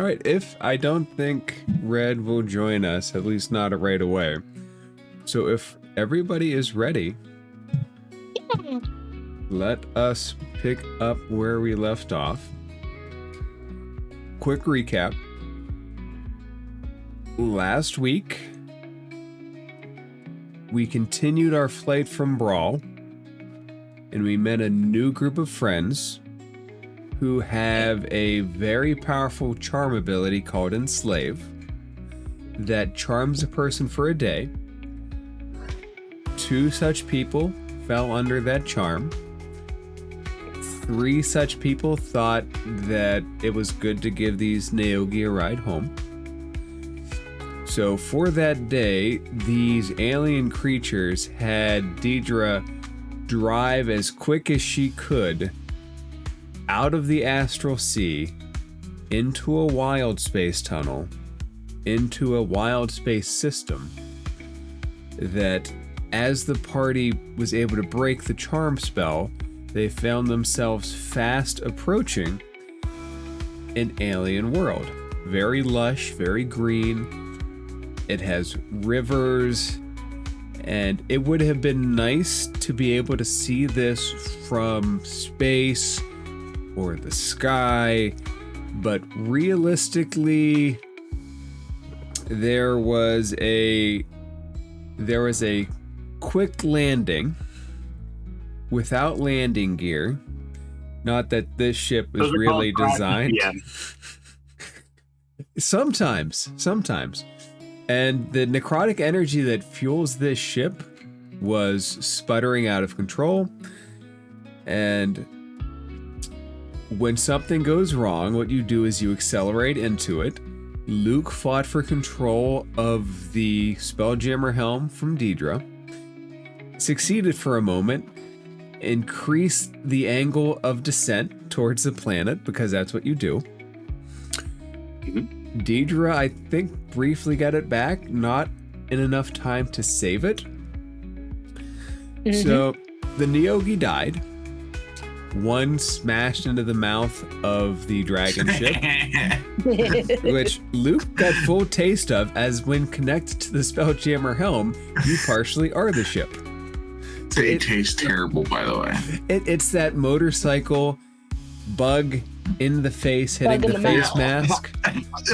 right, if I don't think Red will join us, at least not right away. So if everybody is ready, let us pick up where we left off. Quick recap. Last week, we continued our flight from Brawl, and we met a new group of friends who have a very powerful charm ability called Enslave that charms a person for a day. 2 such people fell under that charm. 3 such people thought that it was good to give these Neogi a ride home. So for that day, these alien creatures had Deidre drive as quick as she could out of the astral sea into a wild space tunnel, into a wild space system that, as the party was able to break the charm spell, they found themselves fast approaching an alien world. Very lush, very green. It has rivers, and it would have been nice to be able to see this from space or the sky, but realistically, there was a quick landing without landing gear. Not that this ship is really designed. Sometimes. And the necrotic energy that fuels this ship was sputtering out of control. And when something goes wrong, what you do is you accelerate into it. Luke fought for control of the Spelljammer helm from Deidre, succeeded for a moment, increased the angle of descent towards the planet, because that's what you do. Deidre, I think, briefly got it back, not in enough time to save it. So the Neogi died. One smashed into the mouth of the dragon ship, which Luke got full taste of, as when connected to the Spelljammer helm, you partially are the ship. So it tastes terrible, by the way. It's that motorcycle bug in the face hitting the face mask,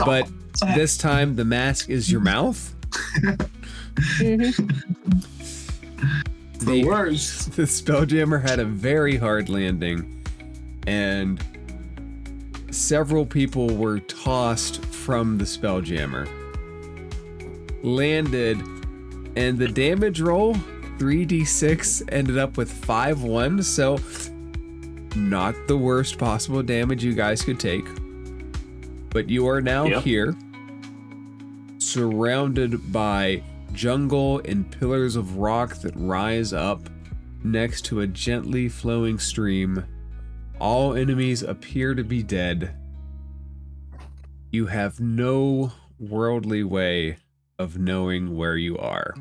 but this time the mask is your mouth. The worst. The Spelljammer had a very hard landing, and several people were tossed from the Spelljammer. Landed, and the damage roll, 3d6, ended up with 5-1, so not the worst possible damage you guys could take. But you are now here, surrounded by jungle and pillars of rock that rise up next to a gently flowing stream. All enemies appear to be dead. You have no worldly way of knowing where you are.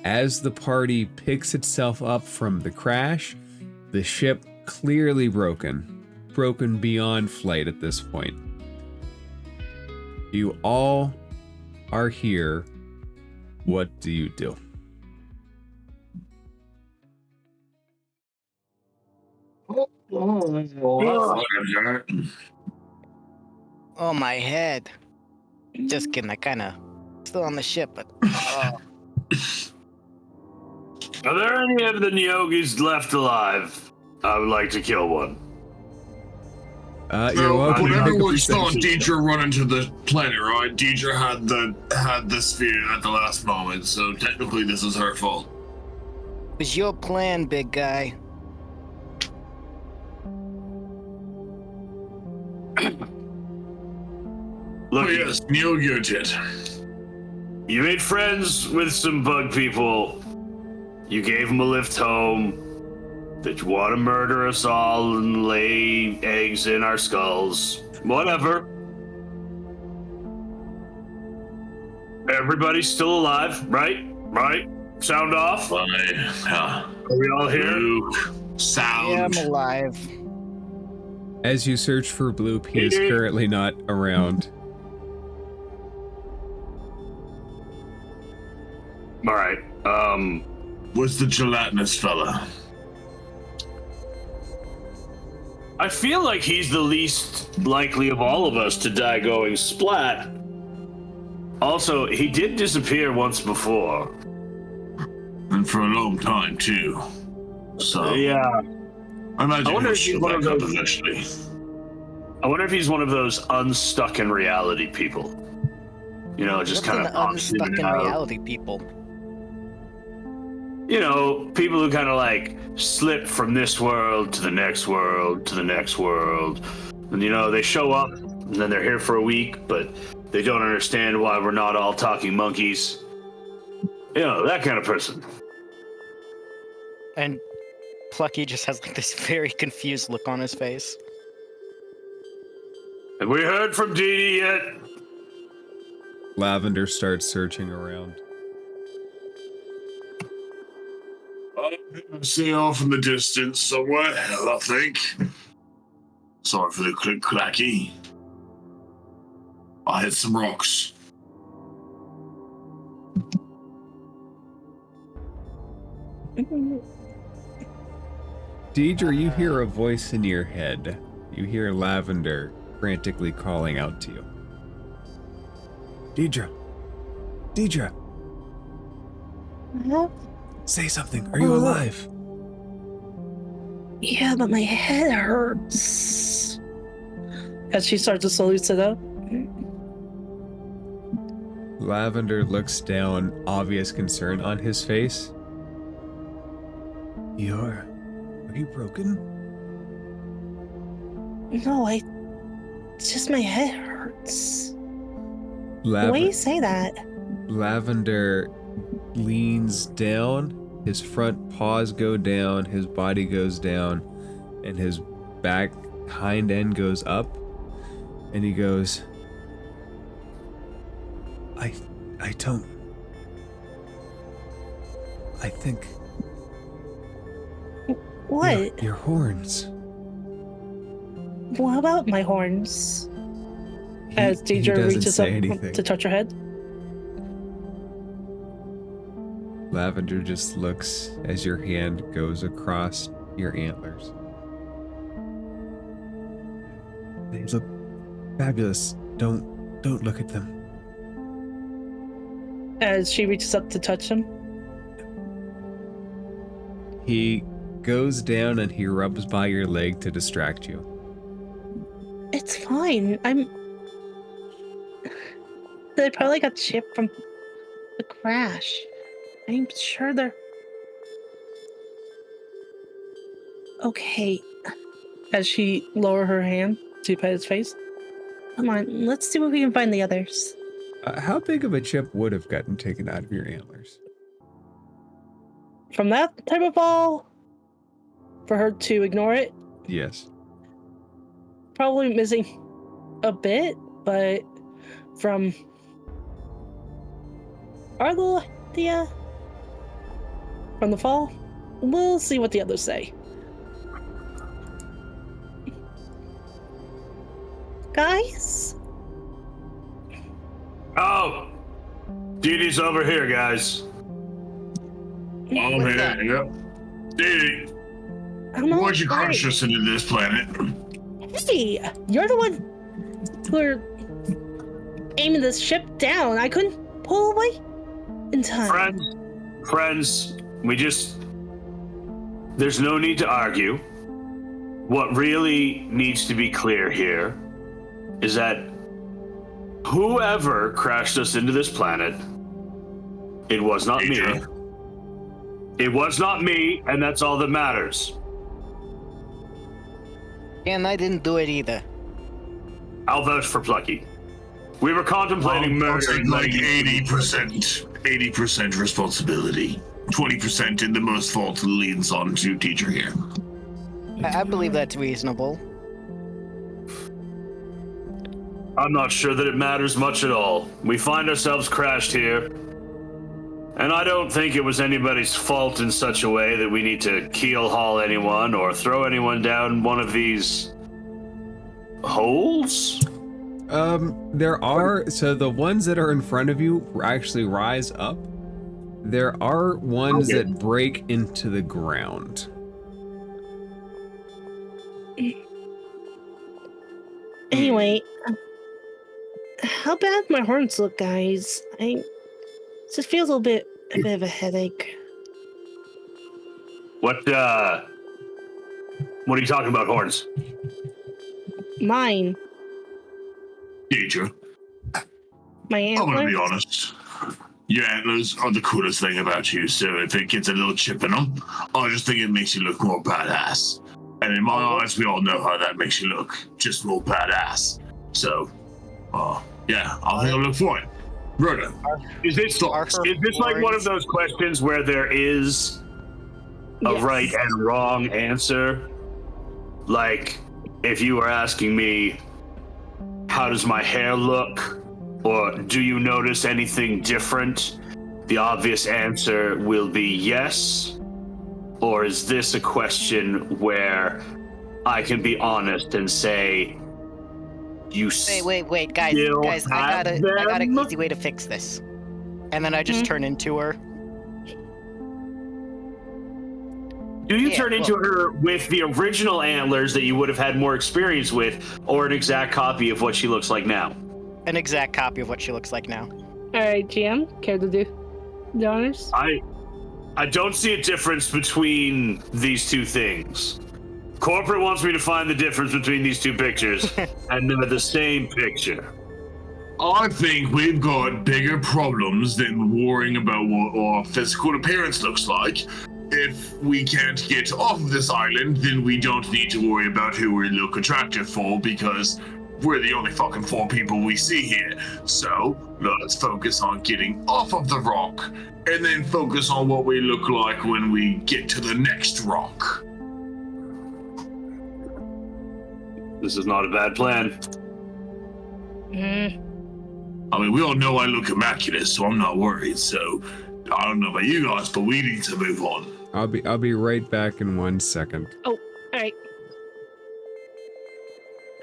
As the party picks itself up from the crash, the ship clearly broken beyond flight at this point. You all are here. What do you do? Oh, my head. Just kidding. I kind of still on the ship, but. Are there any of the Neogis left alive? I would like to kill one. You're welcome. But everyone saw Deidre run into the planet, right? Deidre had the sphere at the last moment, so technically this is her fault. It was your plan, big guy. Look, yes, Neogio did. You made friends with some bug people. You gave them a lift home. That you want to murder us all and lay eggs in our skulls. Whatever. Everybody's still alive, right? Right? Sound off? Yeah. Are we all here? Luke, sound. Yeah, I'm alive. As you search for Bloop, he is currently not around. All right. Where's the gelatinous fella? I feel like he's the least likely of all of us to die going splat. Also, he did disappear once before. And for a long time, too. So, Yeah. I imagine I wonder he'll if he's show one back of up those- eventually. I wonder if he's one of those unstuck in reality people. You know, just What's kind an of pops in unstuck and in out. reality people? You know, people who kind of like slip from this world to the next world to the next world. And, you know, they show up and then they're here for a week, but they don't understand why we're not all talking monkeys. You know, that kind of person. And Plucky just has like this very confused look on his face. Have we heard from Dee Dee yet? Lavender starts searching around. I see off in the distance somewhere, I think. Sorry for the click-clacky. I hit some rocks. Deidre, you hear a voice in your head. You hear Lavender frantically calling out to you. Deidre! Deidre! Huh? Say something. Are you alive? Yeah, but my head hurts. As she starts to slowly sit up. Lavender looks down, obvious concern on his face. Are you broken? No, it's just my head hurts. Why do you say that? Lavender leans down, his front paws go down, his body goes down, and his back hind end goes up, and he goes, I think... What? Your horns. What about my horns? As He Deidre doesn't reaches say up anything. to touch her head. Lavender just looks as your hand goes across your antlers. They look fabulous. Don't look at them. As she reaches up to touch him. He goes down and he rubs by your leg to distract you. It's fine. They probably got chipped from the crash. I'm sure they're... Okay. As she lower her hand to pet his face. Come on, let's see if we can find the others. How big of a chip would have gotten taken out of your antlers? From that type of fall, for her to ignore it, Yes. probably missing a bit, but from our little idea from the fall, we'll see what the others say. Guys? Oh! Dee Dee's over here, guys. I'm What's here, that? yep. Dee, I'm not why'd you right. crash us into this planet? Hey, you're the one who are aiming this ship down. I couldn't pull away in time. Friends, there's no need to argue. What really needs to be clear here is that whoever crashed us into this planet, it was not me. Deidre. It was not me, and that's all that matters. And I didn't do it either. I'll vouch for Plucky. We were contemplating I'll murdering take like Maggie. 80% responsibility. 20% in the most fault leans on to teacher here. I believe that's reasonable. I'm not sure that it matters much at all. We find ourselves crashed here, and I don't think it was anybody's fault in such a way that we need to keel haul anyone or throw anyone down one of these holes? There are, so the ones that are in front of you actually rise up. There are ones Okay. that break into the ground. Anyway, how bad my horns look, guys? Just feels a bit of a headache. What are you talking about, horns? Mine, Deidre, my I'm gonna antlers. be honest. Your antlers are the coolest thing about you, so if it gets a little chip in them, I just think it makes you look more badass. And in my eyes, we all know how that makes you look. Just more badass. So, yeah, I think I'll look for it. Rhoda, Is this like one of those questions where there is a Yes. right and wrong answer? Like, if you were asking me, how does my hair look? Or do you notice anything different? The obvious answer will be yes. Or is this a question where I can be honest and say, you Wait, guys, still I got an them? easy way to fix this. And then I just turn into her. Do you Yeah, turn into her with the original antlers that you would have had more experience with, or an exact copy of what she looks like now? An exact copy of what she looks like now. All right, GM, care to do the honors? I don't see a difference between these two things. Corporate wants me to find the difference between these two pictures, and they're the same picture. I think we've got bigger problems than worrying about what our physical appearance looks like. If we can't get off of this island, then we don't need to worry about who we look attractive for, because we're the only fucking 4 people we see here. So let's focus on getting off of the rock, and then focus on what we look like when we get to the next rock. This is not a bad plan. I mean, we all know I look immaculate, so I'm not worried. So I don't know about you guys, but we need to move on. I'll be right back in 1 second. All right.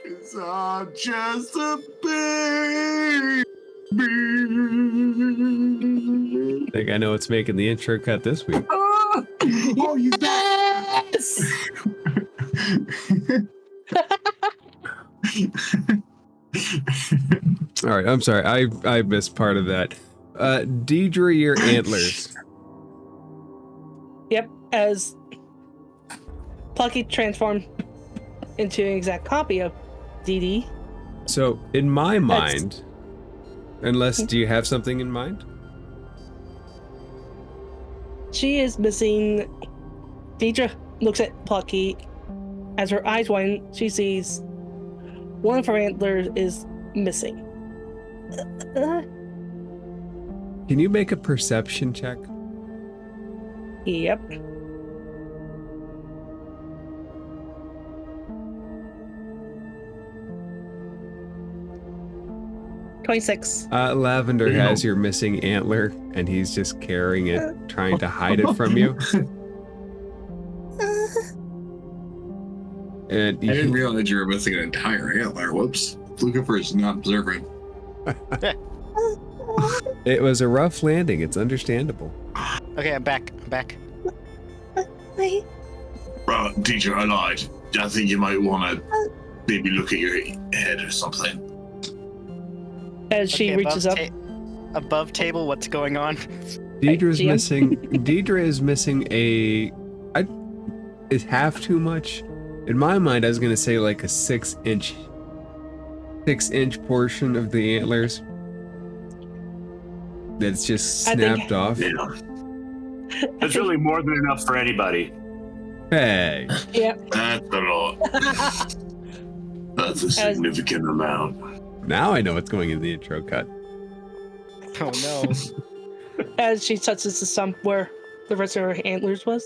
Cause I'm just a baby. I think I know what's making the intro cut this week. Oh, you Yes! All right, I'm sorry. I missed part of that. Deidre, your antlers. Yep, as Plucky transformed into an exact copy of DD. So, in my mind, unless, do you have something in mind? She is missing. Deidre looks at Plucky. As her eyes widen, she sees one of her antlers is missing. Can you make a perception check? Yep. $26. Lavender has your missing antler, and he's just carrying it, trying to hide it from you. And I didn't realize you were missing an entire antler. Whoops. Lucifer is not observant. it was a rough landing. It's understandable. Okay, I'm back. Wait. Teacher, I lied. I think you might want to maybe look at your head or something. As she Okay, reaches up. Above table, what's going on? Deidre's GM? missing. Deidre is missing is half too much. In my mind, I was gonna say like a 6-inch portion of the antlers that's just I think- snapped off. Yeah. That's really more than enough for anybody. Hey, Yep. That's a lot. That's a significant amount. now I know what's going in the intro cut. Oh no. As she touches the stump where the rest of her antlers was.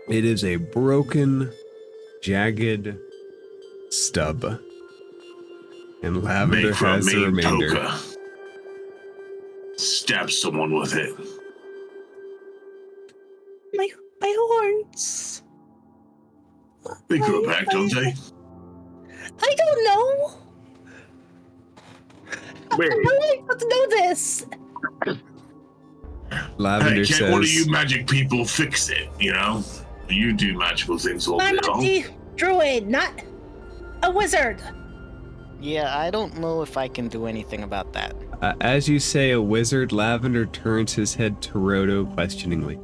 It is a broken, jagged stub. And Lavender Make for a has the mean remainder. poker. Stab someone with it. My horns. They grow back, don't they? Wait. really want to know this. Lavender Hey, can't one of says, you magic people fix it, you know? You do magical things all I'm day long. a druid, not a wizard. Yeah, I don't know if I can do anything about that. as you say a wizard, Lavender turns his head to Roto questioningly.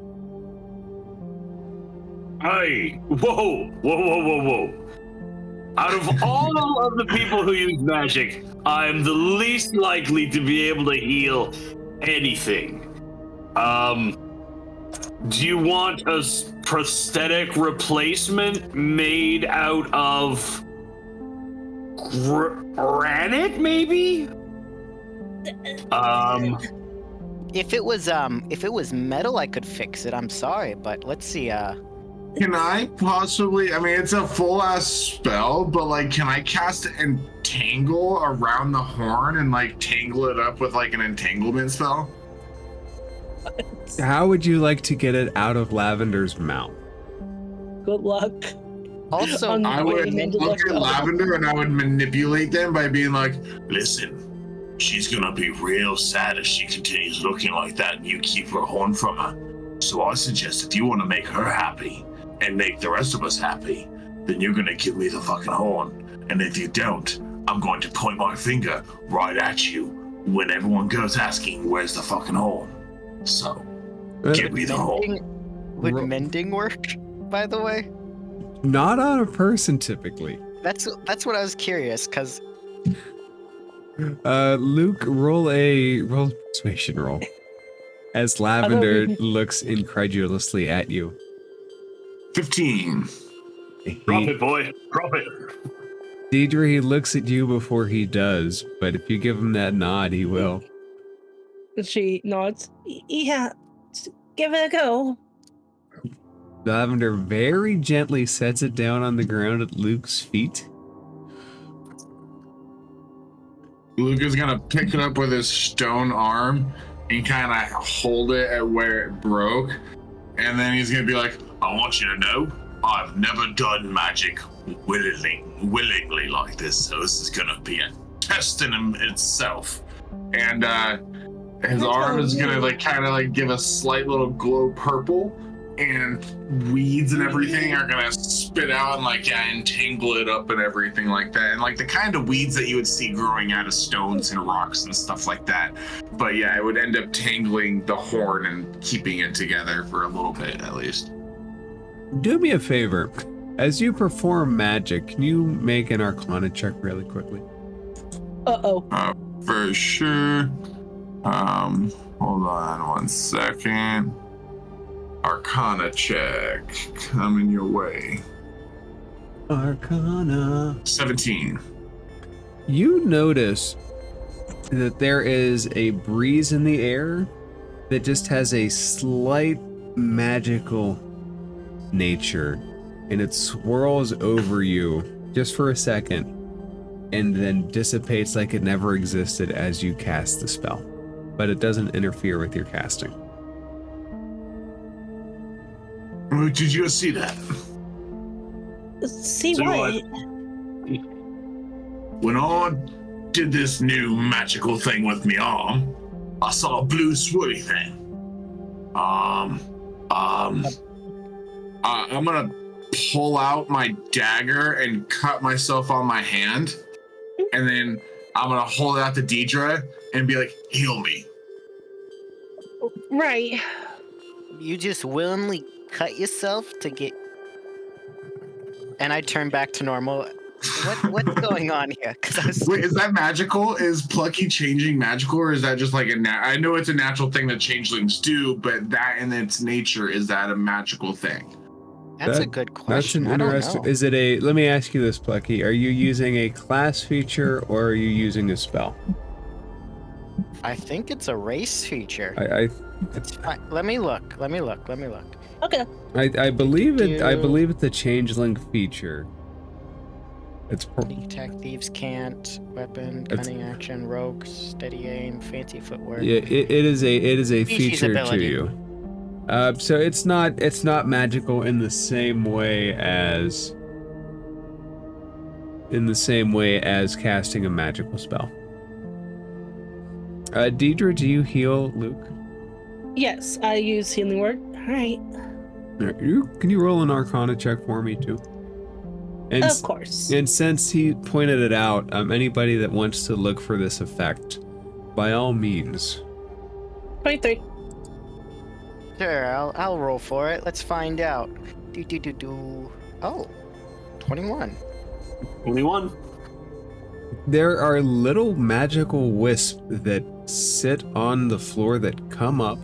Hey, whoa. Out of all of the people who use magic, I'm the least likely to be able to heal anything. Do you want a prosthetic replacement made out of granite, maybe? If it was metal, I could fix it. I'm sorry, but let's see. Can I possibly, I mean, it's a full ass spell, but like, can I cast entangle around the horn and like tangle it up with like an entanglement spell? How would you like to get it out of Lavender's mouth? Good luck. Also, On I the would way into look the- at Lavender and I would manipulate them by being like, listen, she's gonna be real sad if she continues looking like that and you keep her horn from her. So I suggest if you want to make her happy and make the rest of us happy, then you're gonna give me the fucking horn. And if you don't, I'm going to point my finger right at you when everyone goes asking, where's the fucking horn? So, give me the horn. would mending work? By the way, Not on a person, typically. that's what I was curious, because Luke, roll a persuasion roll. As Lavender looks incredulously at you. 15. Drop it, boy. Drop it. Deidre, he looks at you before he does, but if you give him that nod, he will. She nods. Yeah, give it a go. Lavender very gently sets it down on the ground at Luke's feet. Luke is gonna pick it up with his stone arm and kind of hold it at where it broke. And then he's gonna be like, I want you to know, I've never done magic willingly like this, so this is gonna be a test in itself. And his arm is gonna like kind of like give a slight little glow purple, and weeds and everything are gonna spit out and like entangle it up and everything like that, and like the kind of weeds that you would see growing out of stones and rocks and stuff like that. But yeah, it would end up tangling the horn and keeping it together for a little bit at least. Do me a favor. As you perform magic, can you make an Arcana check really quickly? Uh-oh. For sure. Hold on 1 second. Arcana check coming your way. Arcana. 17. You notice that there is a breeze in the air that just has a slight magical nature, and it swirls over you just for a second and then dissipates like it never existed as you cast the spell, but it doesn't interfere with your casting. Did you see that? See So what? When I did this new magical thing with my arm, I saw a blue swirly thing. I'm gonna pull out my dagger and cut myself on my hand, and then I'm gonna hold it out to Deidre and be like, heal me. Right. you just willingly cut yourself to get. And I turn back to normal. What's going on here? 'Cause I was... Wait, is that magical? Is Plucky changing magical, or is that just like I know it's a natural thing that changelings do, but that in its nature, is that a magical thing? That's a good question. That's an I don't interesting. know. Is it a? Let me ask you this, Plucky. Are you using a class feature or are you using a spell? I think it's a race feature. I Fine. Let me look. Okay. believe it. I believe it's a changeling feature. It's Sneak attack, thieves can't. Weapon, cunning action, rogue, steady aim, fancy footwork. yeah. It is a Species feature ability. to you. So it's not magical in the same way as casting a magical spell. Deidre, do you heal Luke? Yes, I use healing word. All right. Can you roll an Arcana check for me too? And Of course. And since he pointed it out, anybody that wants to look for this effect, by all means. 23. Sure, I'll roll for it. Let's find out. Oh, 21. 21. There are little magical wisps that sit on the floor that come up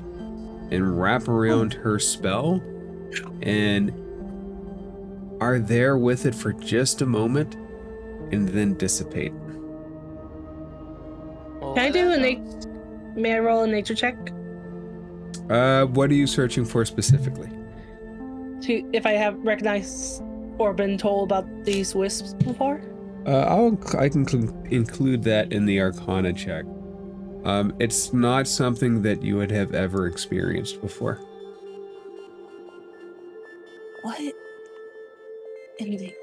and wrap around her spell and are there with it for just a moment and then dissipate. Well, Can I do may I roll a nature check? What are you searching for specifically? If I have recognized or been told about these wisps before? I can include that in the Arcana check. It's not something that you would have ever experienced before. What in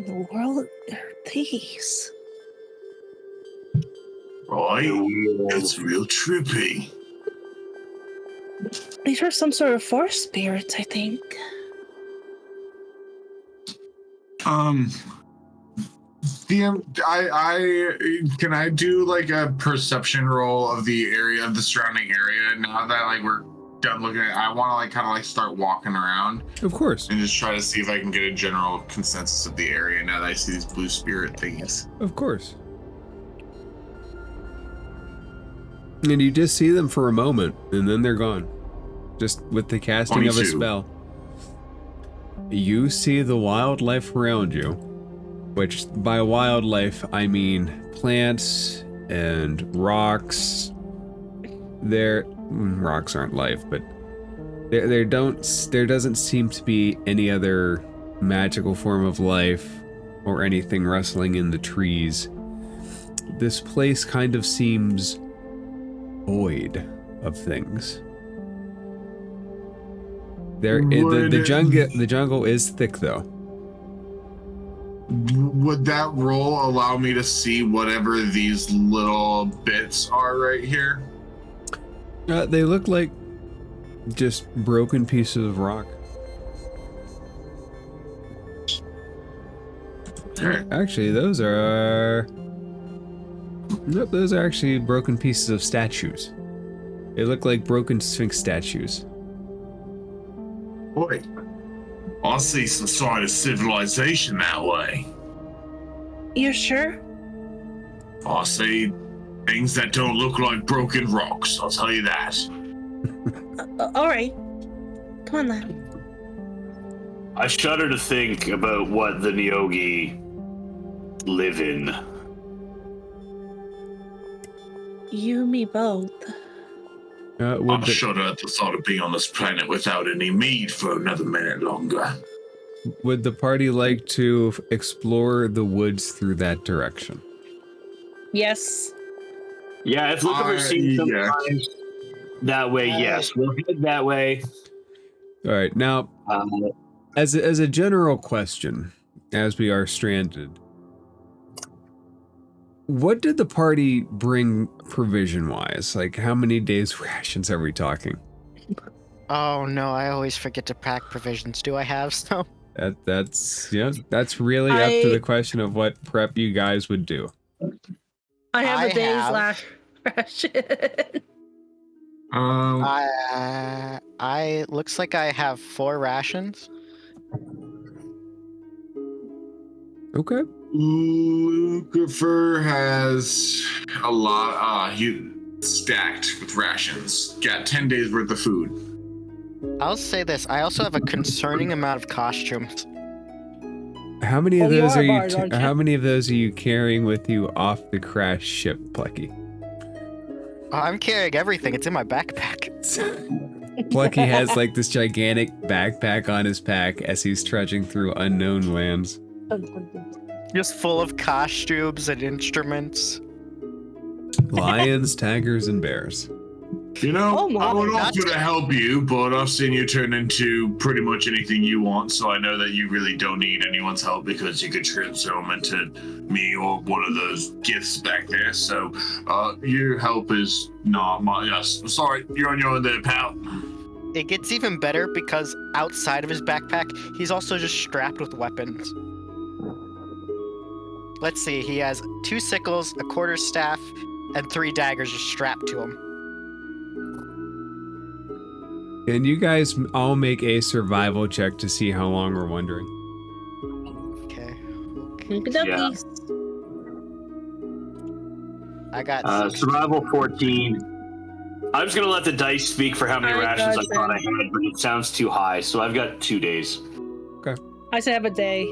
the world are these? Right? It's real trippy. These are some sort of forest spirits, I think. Can I do like a perception roll of the area, of the surrounding area, now that like we're done looking at it? I want to like kind of like start walking around. Of course. And just try to see if I can get a general consensus of the area now that I see these blue spirit thingies. Of course. And you just see them for a moment, and then they're gone. Just with the casting 22. of a spell. You see the wildlife around you, which by wildlife I mean plants and rocks. Rocks aren't life, but there doesn't seem to be any other magical form of life or anything rustling in the trees. This place kind of seems void of things. The jungle is thick though. Would that roll allow me to see whatever these little bits are right here? They look like just broken pieces of rock. Actually, those are... Nope, those are actually broken pieces of statues. They look like broken Sphinx statues. Boy, I see some sort of civilization that way. You sure? I see things that don't look like broken rocks, I'll tell you that. All right. Come on then. I shudder to think about what the Neogi live in. You and me both. I shudder at the thought of being on this planet without any meat for another minute longer. Would the party like to explore the woods through that direction? Yes. Yeah, if Luke ever seen sometimes that way, yes. We'll head that way. All right, now, as a general question, as we are stranded, what did the party bring provision-wise? Like, how many days rations are we talking? Oh no, I always forget to pack provisions. Do I have some? That's really up to the question of what prep you guys would do. I have a day's last ration. I looks like I have 4 rations. Okay. Lucifer has a lot, he stacked with rations. Got 10 days worth of food. I'll say this, I also have a concerning amount of costumes. How many of those How many of those are you carrying with you off the crash ship, Plucky? I'm carrying everything, it's in my backpack. Plucky has like this gigantic backpack on his back as he's trudging through unknown lands. Just full of costumes and instruments. Lions, tigers, and bears. You know, Oh my, I would that's- offer to help you, but I've seen you turn into pretty much anything you want, so I know that you really don't need anyone's help because you could transform into me or one of those gifts back there. So, your help is not my. Yes, sorry, you're on your own there, pal. It gets even better because outside of his backpack, he's also just strapped with weapons. Let's see, he has 2 sickles, a quarterstaff, and 3 daggers just strapped to him. Can you guys all make a survival check to see how long we're wondering? Okay. Okey-dokies. I got Survival 14. I'm just gonna let the dice speak for how many I rations I got thought I them. had, but it sounds too high, so I've got 2 days. I should have a day.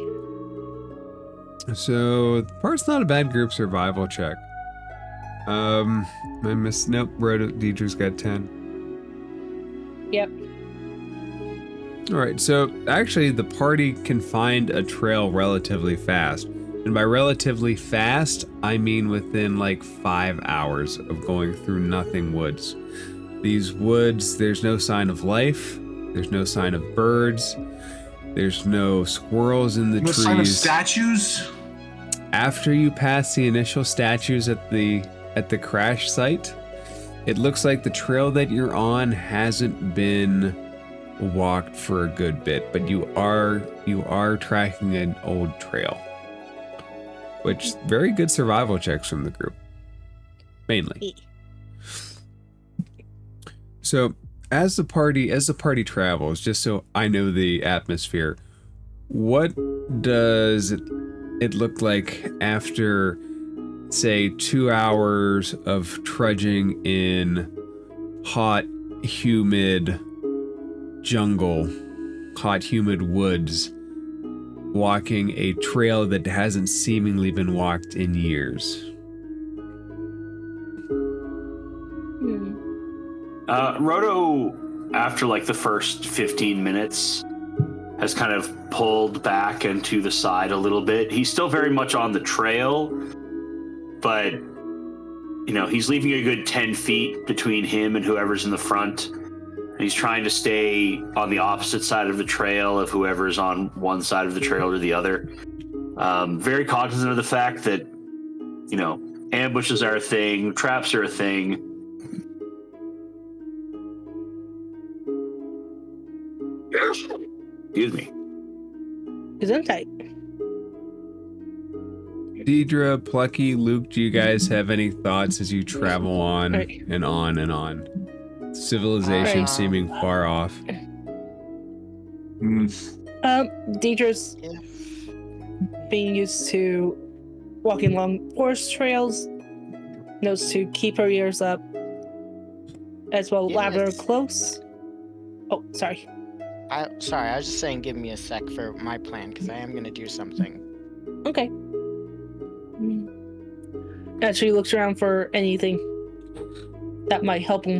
So, part's not a bad group survival check. I missed. Nope, Deidre's got 10. Yep. Alright, so actually the party can find a trail relatively fast. And by relatively fast, I mean within like 5 hours of going through nothing woods. These woods, there's no sign of life, there's no sign of birds, there's no squirrels in the No trees. sign of statues? After you pass the initial statues at the crash site, it looks like the trail that you're on hasn't been walked for a good bit, but you are tracking an old trail. Which very good survival checks from the group. Mainly. So as the party travels, just so I know the atmosphere, what does it look like after, say, 2 hours of trudging in hot, humid jungle, hot, humid woods, walking a trail that hasn't seemingly been walked in years? Roto, after like the first 15 minutes, has kind of pulled back and to the side a little bit. He's still very much on the trail, but you know, he's leaving a good 10 feet between him and whoever's in the front. And he's trying to stay on the opposite side of the trail of whoever's on one side of the trail or the other. Very cognizant of the fact that, you know, ambushes are a thing, traps are a thing. Excuse me. Gesundheit. Deidre, Plucky, Luke, do you guys have any thoughts as you travel on Right. and on and on? Civilization Right. seeming far off. Deidre's Yeah. being used to walking along forest trails, knows to keep her ears up, as well ladder Yes. close. Oh, sorry. Sorry, I was just saying give me a sec for my plan, because I am going to do something. Okay. As she looks around for anything that might help them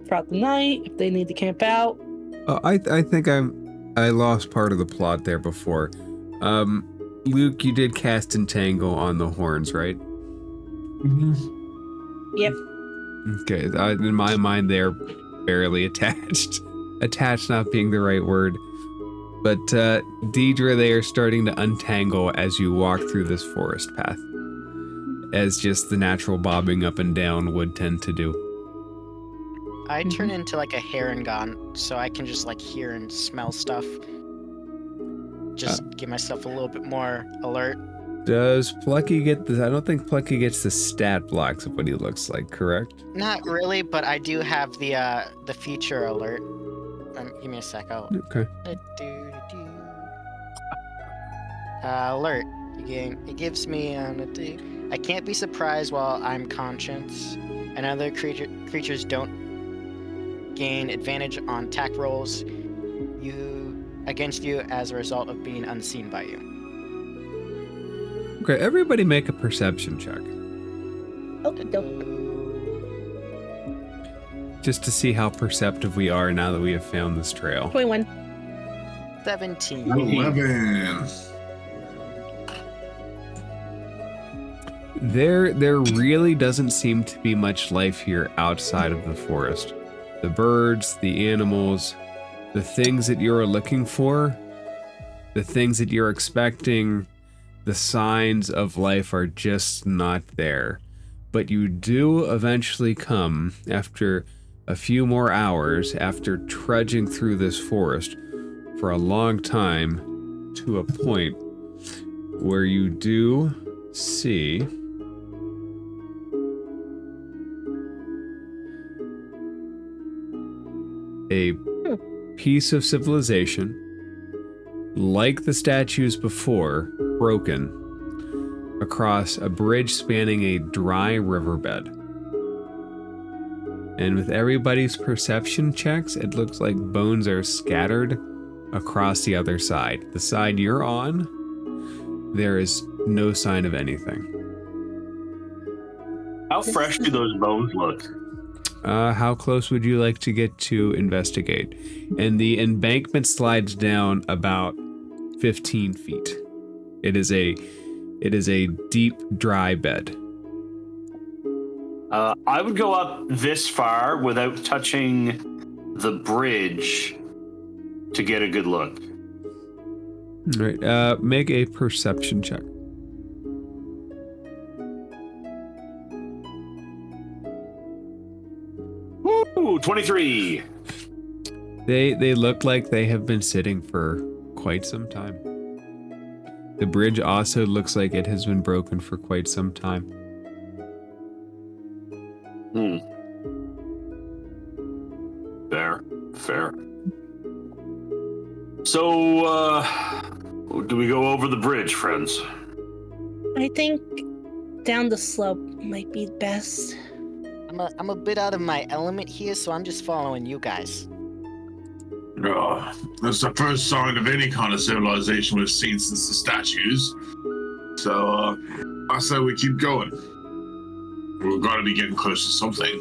throughout the night, if they need to camp out. I think I lost part of the plot there before. Luke, you did cast Entangle on the horns, right? Yep. Okay, in my mind they're barely attached. Attached not being the right word. But Deidre, they are starting to untangle as you walk through this forest path. As just the natural bobbing up and down would tend to do. I turn into like a Harangon, so I can just like hear and smell stuff. Just give myself a little bit more alert. Does Plucky get this? I don't think Plucky gets the stat blocks of what he looks like, correct? Not really, but I do have the feature alert. Give me a sec. Okay. Alert. It gives me I can't be surprised while I'm conscious, and other creatures don't gain advantage on attack rolls against you as a result of being unseen by you. Okay, everybody make a perception check. Okay, dope. Just to see how perceptive we are now that we have found this trail. 21. 17. 11. There really doesn't seem to be much life here outside of the forest. The birds, the animals, the things that you're looking for, the things that you're expecting, the signs of life are just not there. But you do eventually come, after a few more hours, after trudging through this forest for a long time, to a point where you do see a piece of civilization, like the statues before, broken, across a bridge spanning a dry riverbed. And with everybody's perception checks, it looks like bones are scattered across the other side. The side you're on, there is no sign of anything. How fresh do those bones look? How close would you like to get to investigate? And the embankment slides down about 15 feet. It is a deep, dry bed. I would go up this far without touching the bridge to get a good look. All right, make a perception check. Ooh, 23. They look like they have been sitting for quite some time. The bridge also looks like it has been broken for quite some time. Fair. So, do we go over the bridge, friends? I think down the slope might be best. I'm a bit out of my element here, so I'm just following you guys. That's the first sign of any kind of civilization we've seen since the statues. So, I say we keep going. We've got to be getting close to something.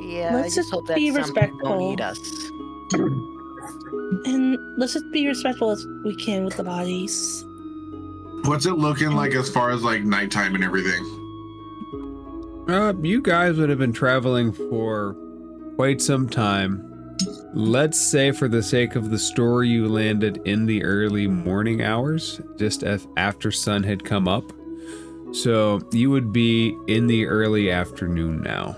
Yeah, Let's I just just hope that be some respectful. don't eat us. And let's just be respectful as we can with the bodies. What's it looking like as far as like nighttime and everything? You guys would have been traveling for quite some time. Let's say, for the sake of the story, you landed in the early morning hours, just as after sun had come up. So you would be in the early afternoon now.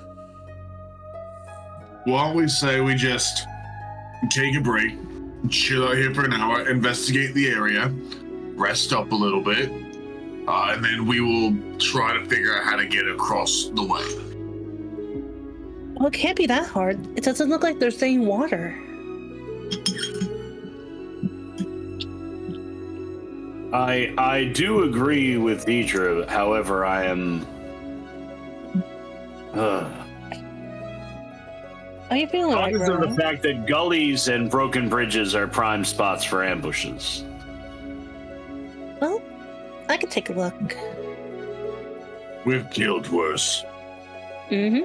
Why don't we say we just take a break, chill out here for an hour, investigate the area, rest up a little bit, and then we will try to figure out how to get across the way. Well, it can't be that hard. It doesn't look like there's any water. I do agree with Deidre. However, I am. Are you feeling right, Cognizant of Rolo? the fact that gullies and broken bridges are prime spots for ambushes. Well, I can take a look. We've killed worse. Mm-hmm.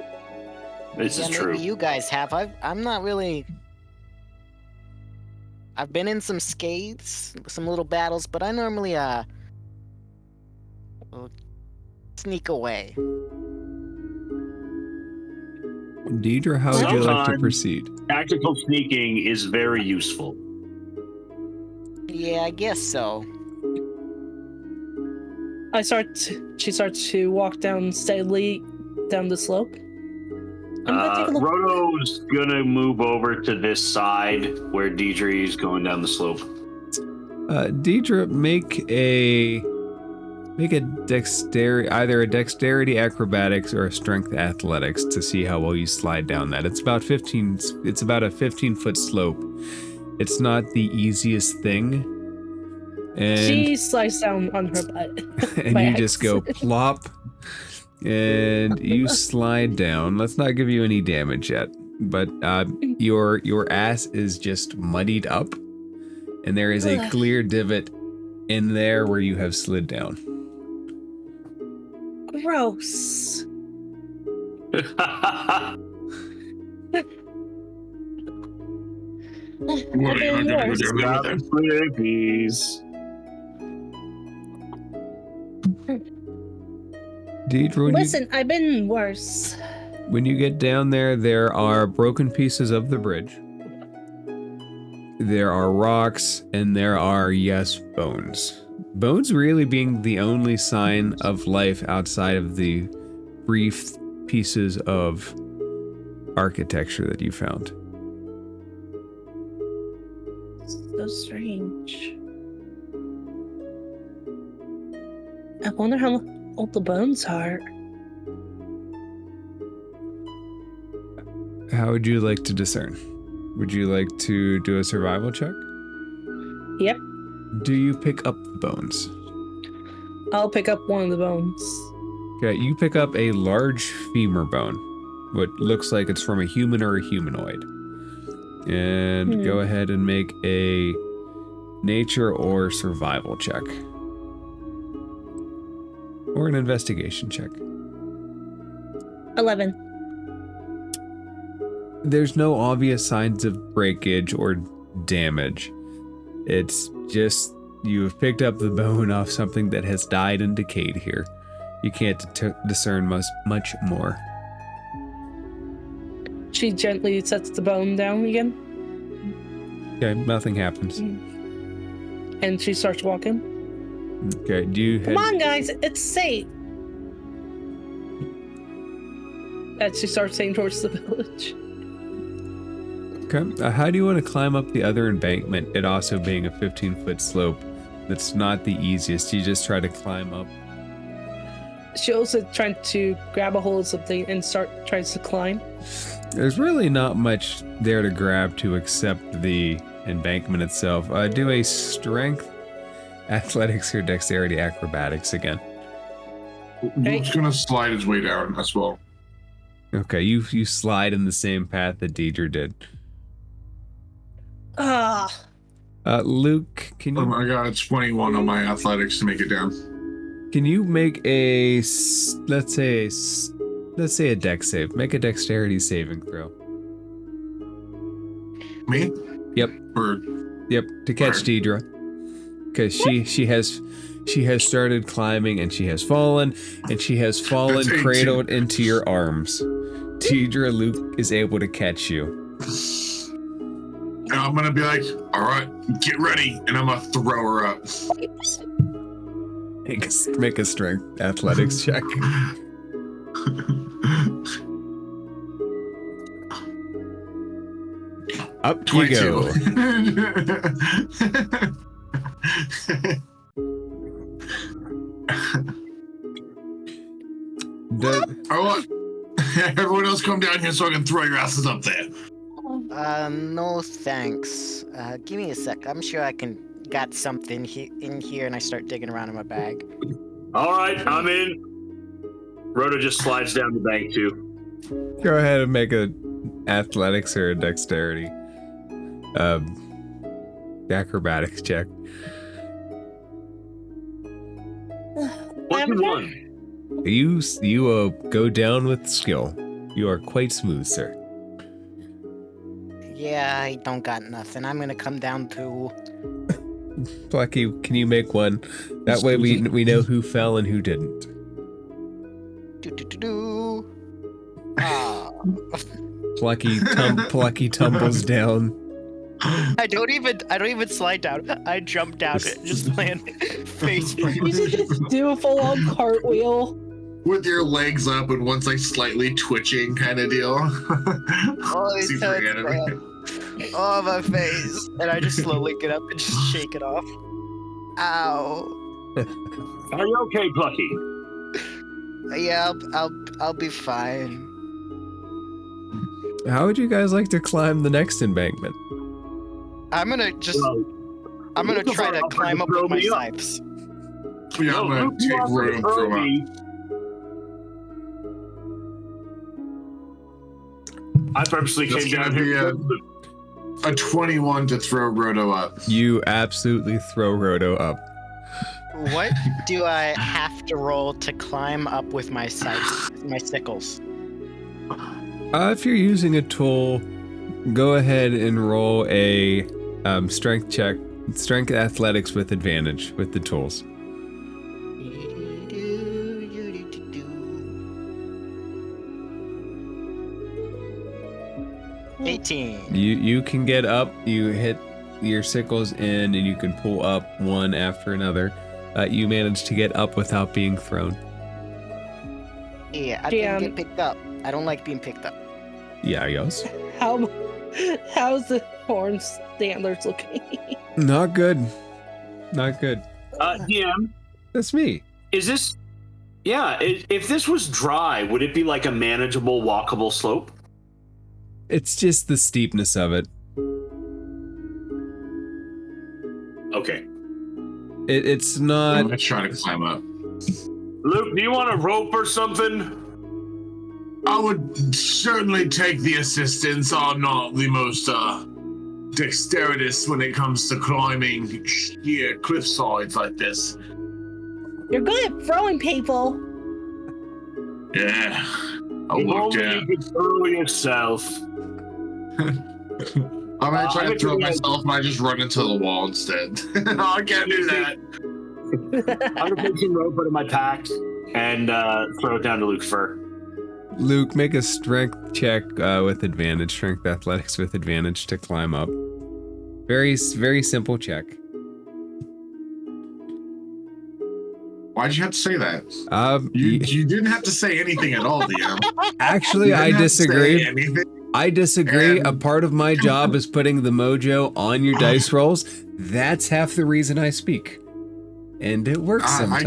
This is true. Maybe you guys have. I'm not really. I've been in some scathes, some little battles, but I normally sneak away. Deidre, how would you like to Sometimes proceed? Tactical sneaking is very useful. Yeah, I guess so. She starts to walk down steadily down the slope. I'm gonna take a look. Roto's gonna move over to this side where Deidre is going down the slope. Deidre, make a dexterity, either a dexterity acrobatics or a strength athletics, to see how well you slide down that. It's about a 15-foot slope. It's not the easiest thing. And She slides down on her butt. and by you just go accident. plop, and you slide down. Let's not give you any damage yet, but your ass is just muddied up, and there is a Ugh. clear divot in there where you have slid down. Gross. What, you're not gonna go down there with them? Please. Deidre, Listen, I've been worse. when you get down there, there are broken pieces of the bridge. There are rocks, and there are, yes, bones. Bones really being the only sign of life outside of the brief pieces of architecture that you found. So strange. I wonder how old the bones are. How would you like to discern? Would you like to do a survival check? Yep. Do you pick up the bones? I'll pick up one of the bones. Okay, you pick up a large femur bone. What looks like it's from a human or a humanoid. And go ahead and make a nature or survival check. Or an investigation check. 11. There's no obvious signs of breakage or damage. It's just you have picked up the bone off something that has died and decayed here. You can't discern much more. She gently sets the bone down again. Okay, nothing happens. And she starts walking. Okay, do you head... Come on, guys, it's safe. As she starts heading towards the village. Okay, how do you want to climb up the other embankment, it also being a 15-foot slope? That's not the easiest. You just try to climb up. She also trying to grab a hold of something and tries to climb. There's really not much there to grab to except the embankment itself. Do a strength, athletics, or dexterity acrobatics again. Luke's gonna slide his way down as well. Okay, you slide in the same path that Deidre did. Ah. Luke, can you... Oh my god, it's 21 on my athletics to make it down. Can you make a, let's say a dex save. Make a dexterity saving throw. Me? Yep. Yep, to catch Deidre. Because she has started climbing and she has fallen cradled into your arms. Deidre, Luke is able to catch you. And I'm gonna be like, all right, get ready, and I'm gonna throw her up. Make a strength athletics check. Up 22. you go. I want everyone else come down here so I can throw your asses up there. No thanks. Give me a sec. I'm sure I can got something in here, and I start digging around in my bag. All right, I'm in. Rhoda just slides down the bank too. Go ahead and make a athletics or a dexterity. Acrobatics check. 21. You go down with skill. You are quite smooth, sir. Yeah, I don't got nothing. I'm gonna come down too. Plucky, can you make one? That way we know who fell and who didn't. Ah. Plucky tumbles down. I don't even slide down. I jump down and just land face first. You should just do a full-on cartwheel. With your legs up and one's like slightly twitching kind of deal. Oh, Super anime. Oh, my face. And I just slowly get up and just shake it off. Ow. Are you okay, Plucky? Yeah, I'll be fine. How would you guys like to climb the next embankment? I'm gonna try to climb up with my scythes. Yeah, I'm gonna take Rhoda and throw up. I purposely came down here. A 21 to throw Rhoda up. You absolutely throw Rhoda up. What do I have to roll to climb up with my scythes, my sickles? If you're using a tool, go ahead and roll a strength check, strength athletics with advantage with the tools. 18. You can get up. You hit your sickles in, and you can pull up one after another. You managed to get up without being thrown. Yeah, I didn't get picked up. I don't like being picked up. Yeah, yes. How's the horns, the antlers looking? Not good. Not good. DM, That's me. is this? Yeah, if this was dry, would it be like a manageable, walkable slope? It's just the steepness of it. Okay. It's not. Let's try to climb up. Luke, do you want a rope or something? I would certainly take the assistance. I'm not the most dexterous when it comes to climbing sheer cliff sides like this. You're good at throwing people. Yeah, I If worked only out. you could throw yourself. I'm gonna try I'm to throw gonna- myself, and I just run into the wall instead. I can't do that. I'm gonna take some rope out of my pack and throw it down to Luke's fur. Luke, make a strength check with advantage, strength athletics with advantage to climb up. Very simple check. Why'd you have to say that? You, You didn't have to say anything at all, DM. actually, You I didn't have to say disagree. anything. I disagree. And- A part of my job is putting the mojo on your dice rolls. That's half the reason I speak. And it works sometimes.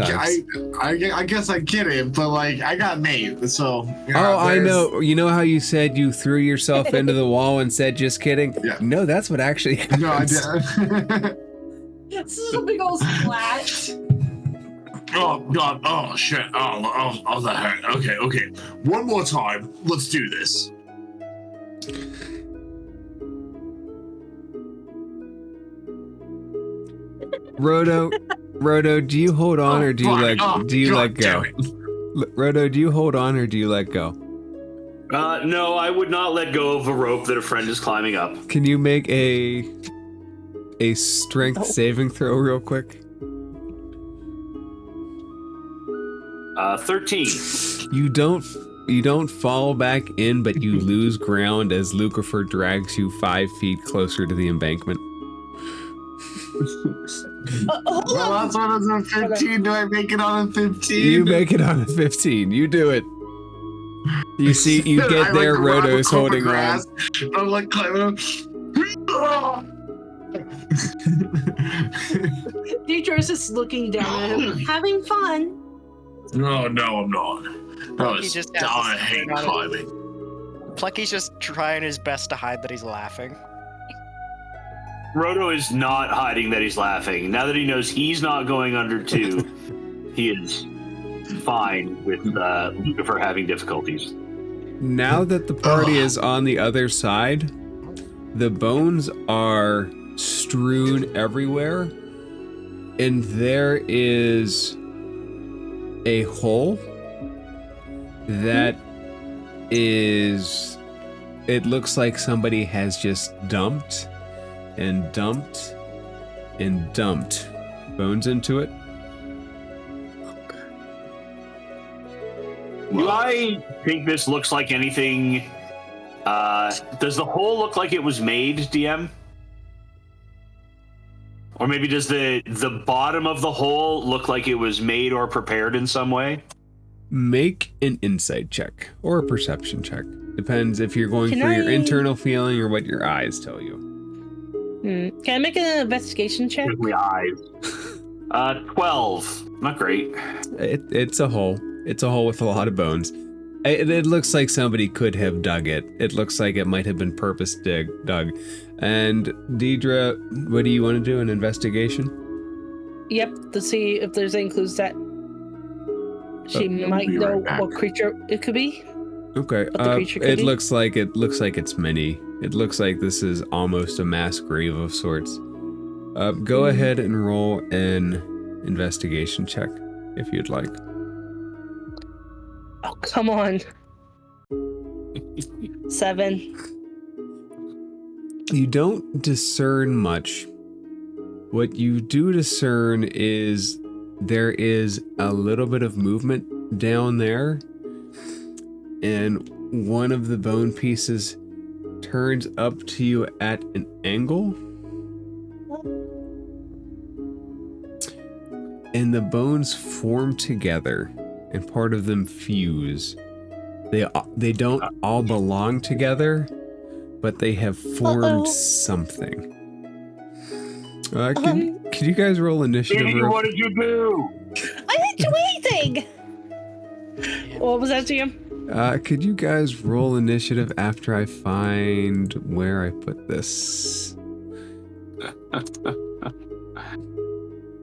I guess I get it, but like I got Nate, so. Oh, I know. You know how you said you threw yourself into the wall and said, just kidding? Yeah. No, that's what actually happens. No, I didn't. This is a big old splat. Oh God! Oh shit! Oh, that hurt. Okay. One more time. Let's do this. Roto, do you hold on or do you let go? Roto, do you hold on or do you let go? No, I would not let go of a rope that a friend is climbing up. Can you make a strength saving throw real quick? 13. You don't fall back in, but you lose ground as Lucifer drags you 5 feet closer to the embankment. Hold Well, on. that's what is a 15. Do I make it on a 15? You make it on a 15. You do it. You see, you I, get there, grab a Roto's clump of holding on. grass, and I'm like climbing up. Deidre is just looking down at him, having fun. No, I'm not. I He just has to I sit hate on it. climbing. Plucky's just trying his best to hide that he's laughing. Roto is not hiding that he's laughing. Now that he knows he's not going under 2, he is fine with Lucifer having difficulties. Now that the party is on the other side, the bones are strewn everywhere, and there is a hole that is, it looks like somebody has just dumped and dumped and dumped bones into it. Do I think this looks like anything? Does the hole look like it was made, DM? Or maybe does the bottom of the hole look like it was made or prepared in some way? Make an insight check or a perception check. Depends if you're going Can for your I- internal feeling or what your eyes tell you. Can I make an investigation check? With my eyes. 12. Not great. It's a hole. It's a hole with a lot of bones. It looks like somebody could have dug it. It looks like it might have been purpose dug. And Deidre, what do you want to do? An investigation? Yep, to see if there's any clues that she We'll might be know right back. what creature it could be. Okay. What the creature could It be? looks like it's many. It looks like this is almost a mass grave of sorts. Go ahead and roll an investigation check if you'd like. Oh, come on. 7. You don't discern much. What you do discern is there is a little bit of movement down there, and one of the bone pieces turns up to you at an angle. And the bones form together, and part of them fuse. They don't all belong together, but they have formed something. Can you guys roll initiative? Didi, what did you do? I didn't do anything. What was that, GM? Could you guys roll initiative after I find where I put this? I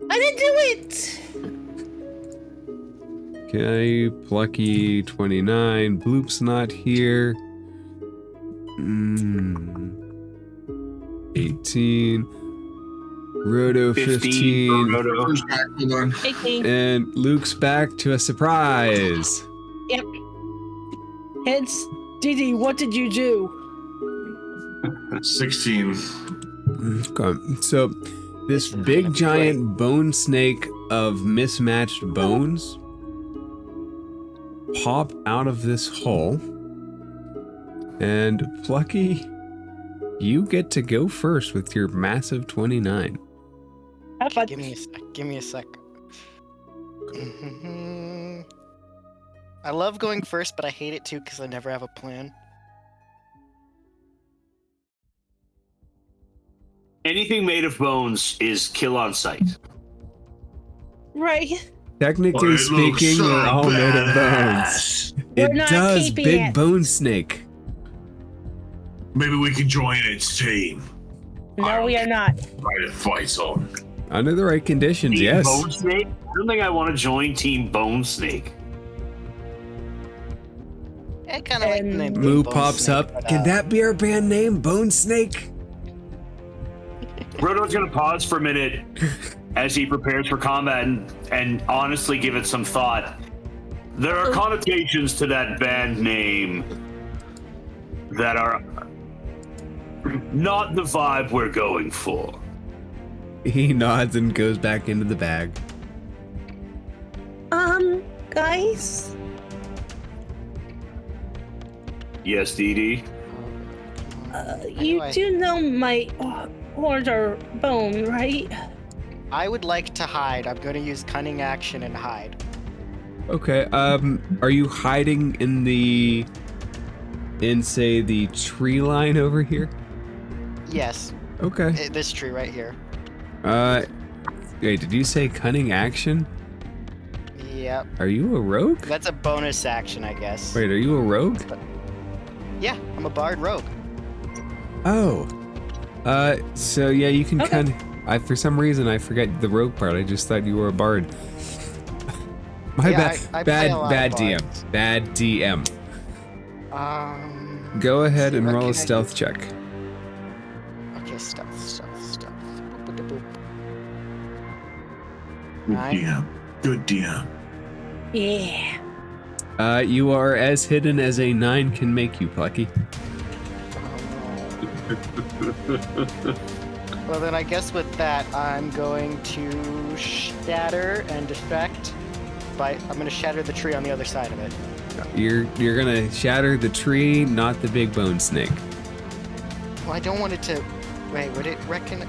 didn't do it. Okay, Plucky 29. Bloop's not here. 18. Roto 15. Roto. Who's back? Hold on. 18. And Luke's back to a surprise. Yep. Hence, Didi, what did you do? 16. Okay, so this big giant bone snake of mismatched bones pop out of this hole. And Plucky, you get to go first with your massive 29. Have fun. Give me a sec. Give me a sec. I love going first, but I hate it too because I never have a plan. Anything made of bones is kill on sight. Right. Technically Well, it looks speaking, so they're all made of badass. bones. We're It not does, keeping big it. bone snake. Maybe we can join its team. No, we are not. Try to fight on. Under the right conditions, Team yes. Bone Snake? I don't think I want to join Team Bone Snake. I kind of like the And name. Moo Bone pops Snake, up. but, Can that be our band name, Bone Snake? Roto's gonna pause for a minute as he prepares for combat and honestly give it some thought. There are connotations to that band name that are not the vibe we're going for. He nods and goes back into the bag. Guys, Yes, Didi? you Anyway. do know my horns are bone, right? I would like to hide. I'm going to use cunning action and hide. Okay, are you hiding in say, the tree line over here? Yes, Okay. this tree right here. Wait, did you say cunning action? Yep. Are you a rogue? That's a bonus action, I guess. Wait, are you a rogue? Yeah, I'm a bard rogue. Oh. So yeah, you can Okay. for some reason I forget the rogue part. I just thought you were a bard. My Yeah, bad. I play a lot Bad of DM. bards. Bad DM. Go let's ahead see, and what roll a can I stealth do? check. Okay, stealth. Boop-a-da-boop. Good 9. DM. Good DM. Yeah. You are as hidden as a 9 can make you, Plucky. Well, then I guess with that, I'm going to shatter and distract. I'm going to shatter the tree on the other side of it. You're gonna shatter the tree, not the big bone snake. Well, I don't want it to. Wait, would it reckon?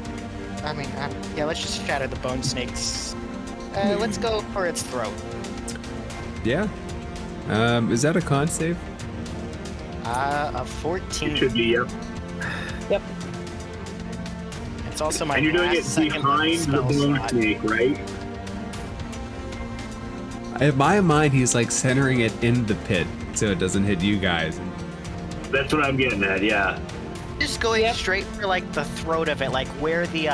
I mean, yeah. Let's just shatter the bone snake's. Let's go for its throat. Yeah. Is that a con save? A 14. It should be, yep. Yep. It's also my And you're doing it last second behind the spell bone slot. snake, right? In my mind, he's like centering it in the pit so it doesn't hit you guys. That's what I'm getting at, yeah. Just going Yep. straight for like the throat of it, like where the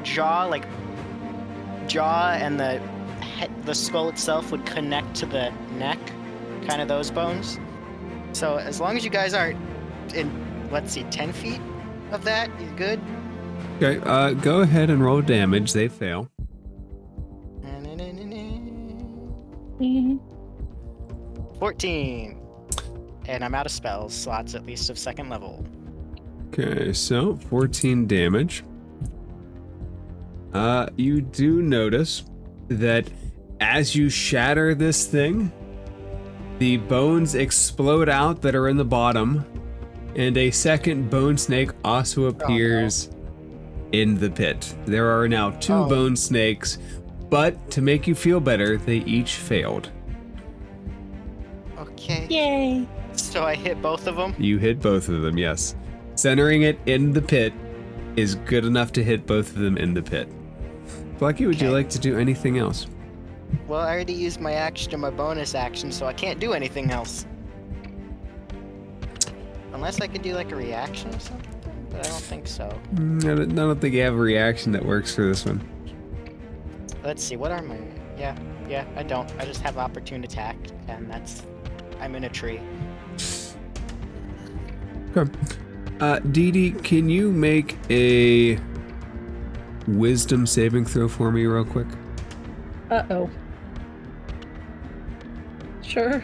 jaw, and the skull itself would connect to the neck, kind of those bones. So as long as you guys aren't in, let's see, 10 feet of that, you're good. Okay, go ahead and roll damage. They fail. Mhm. 14. And I'm out of spells slots, at least of second level. Okay, so 14 damage. You do notice that as you shatter this thing, the bones explode out that are in the bottom, And a second bone snake also appears in the pit. There are now 2 bone snakes, but to make you feel better, they each failed. Okay. Yay! So I hit both of them? You hit both of them, yes. Centering it in the pit is good enough to hit both of them in the pit. Plucky, would you Okay. like to do anything else? Well, I already used my action and my bonus action, so I can't do anything else. Unless I could do like a reaction or something, but I don't think so. I don't think you have a reaction that works for this one. Let's see, what are my... Yeah, I don't. I just have opportune attack, and that's... I'm in a tree. Okay. Dee Dee, can you make a wisdom saving throw for me real quick? Uh-oh. Sure.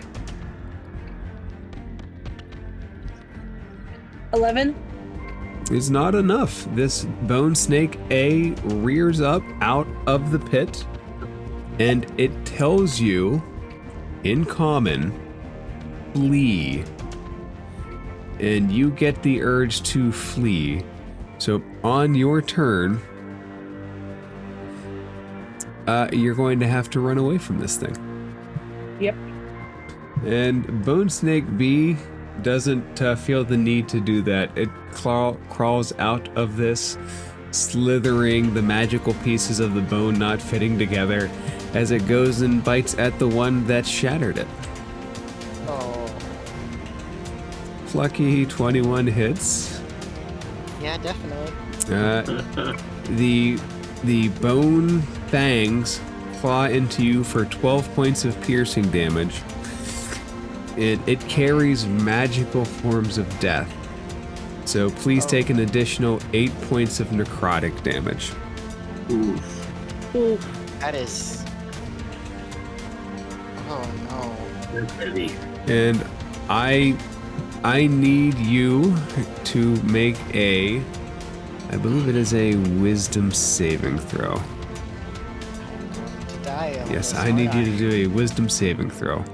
11? Is not enough. This bone snake A rears up out of the pit, and it tells you, in common, flee. And you get the urge to flee. So on your turn, you're going to have to run away from this thing. Yep. And Bone Snake B doesn't feel the need to do that. It crawls out of this, slithering the magical pieces of the bone not fitting together as it goes and bites at the one that shattered it. Oh, Plucky 21 hits. yeah, definitely. The bone fangs claw into you for 12 points of piercing damage. It carries magical forms of death. So please take an additional 8 points of necrotic damage. Oof. Ooh. That is... Oh, no. Heavy. And I need you to make a, I believe it is a wisdom saving throw. To die. Yes, I need you to do a wisdom saving throw.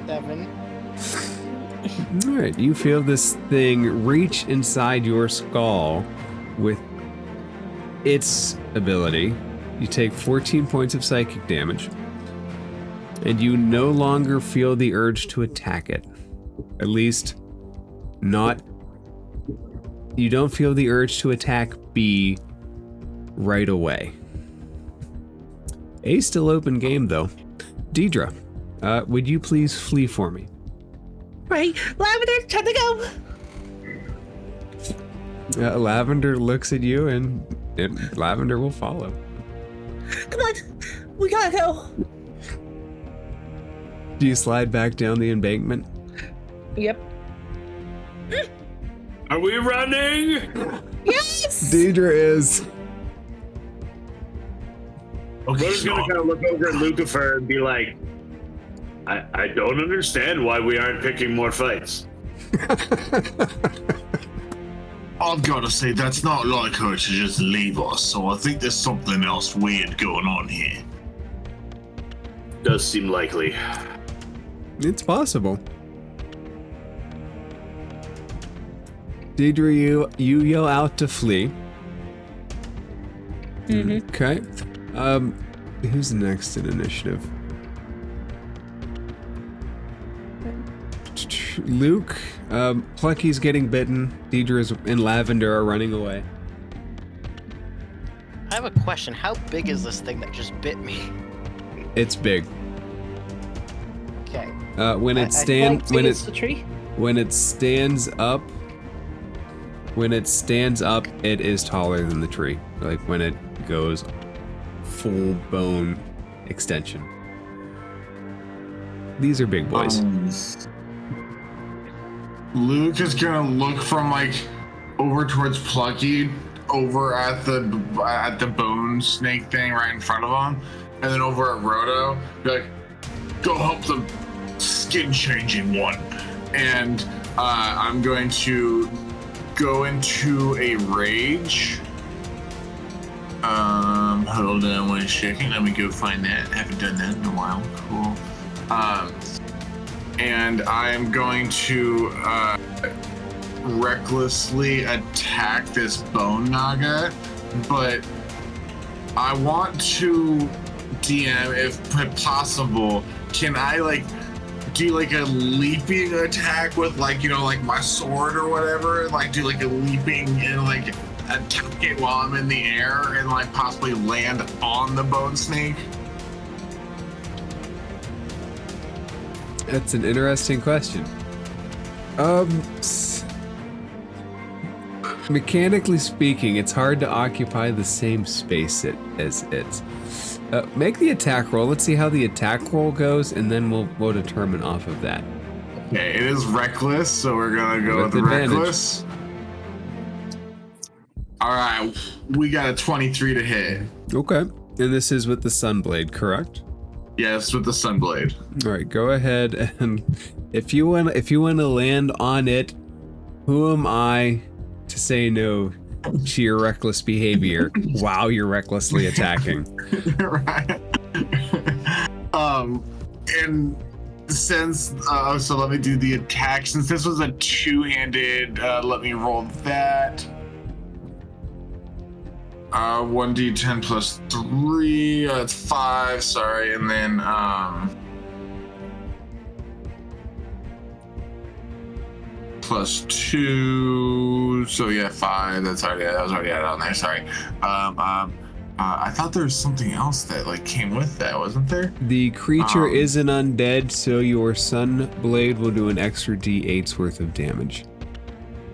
7. Alright, you feel this thing reach inside your skull with its ability. You take 14 points of psychic damage. And you no longer feel the urge to attack it. At least, not... You don't feel the urge to attack B right away. A still open game, though. Deidre, would you please flee for me? Right, Lavender, time to go! Lavender looks at you, and Lavender will follow. Come on, we gotta go! Do you slide back down the embankment? Yep. Are we running? Yes! Deidre is. Okay, We're just gonna kind of look over at Lucifer and be like, I don't understand why we aren't picking more fights. I've got to say, that's not like her to just leave us, so I think there's something else weird going on here. Does seem likely. It's possible. Deidre, you yell out to flee. Mm-hmm. Okay. Who's next in initiative? Luke. Plucky's getting bitten. Deidre and Lavender are running away. I have a question. How big is this thing that just bit me? It's big. Okay. When I- it stands when It's the tree. when it stands up, it is taller than the tree. Like when it goes full bone extension. These are big boys. Luke is gonna look from like over towards Plucky, over at the bone snake thing right in front of him, and then over at Roto, be like, go help the skin changing one. And I'm going to go into a rage. Hold on 1 second. Let me go find that. I haven't done that in a while. Cool. and I'm going to recklessly attack this bone naga, but I want to DM, if possible, can I like do like a leaping attack with like, you know, like my sword or whatever, like do like a leaping and like attack it while I'm in the air and like possibly land on the bone snake? That's an interesting question. Mechanically speaking, it's hard to occupy the same space as it. Make the attack roll. Let's see how the attack roll goes, and then we'll determine off of that. Okay, it is reckless, so we're gonna go with advantage. reckless. All right, we got a 23 to hit. Okay, and this is with the Sunblade, correct? Yes, with the Sunblade. All right, go ahead, and if you want to land on it, who am I to say no to your reckless behavior while you're recklessly attacking? Right. And since so let me do the attack. Since this was a two-handed, let me roll that. 1d10 plus 3. That's 5. Sorry, and then plus 2. So yeah, 5. That was already added on there. Sorry. I thought there was something else that like came with that, wasn't there? The creature isn't undead, so your Sunblade will do an extra d8's worth of damage.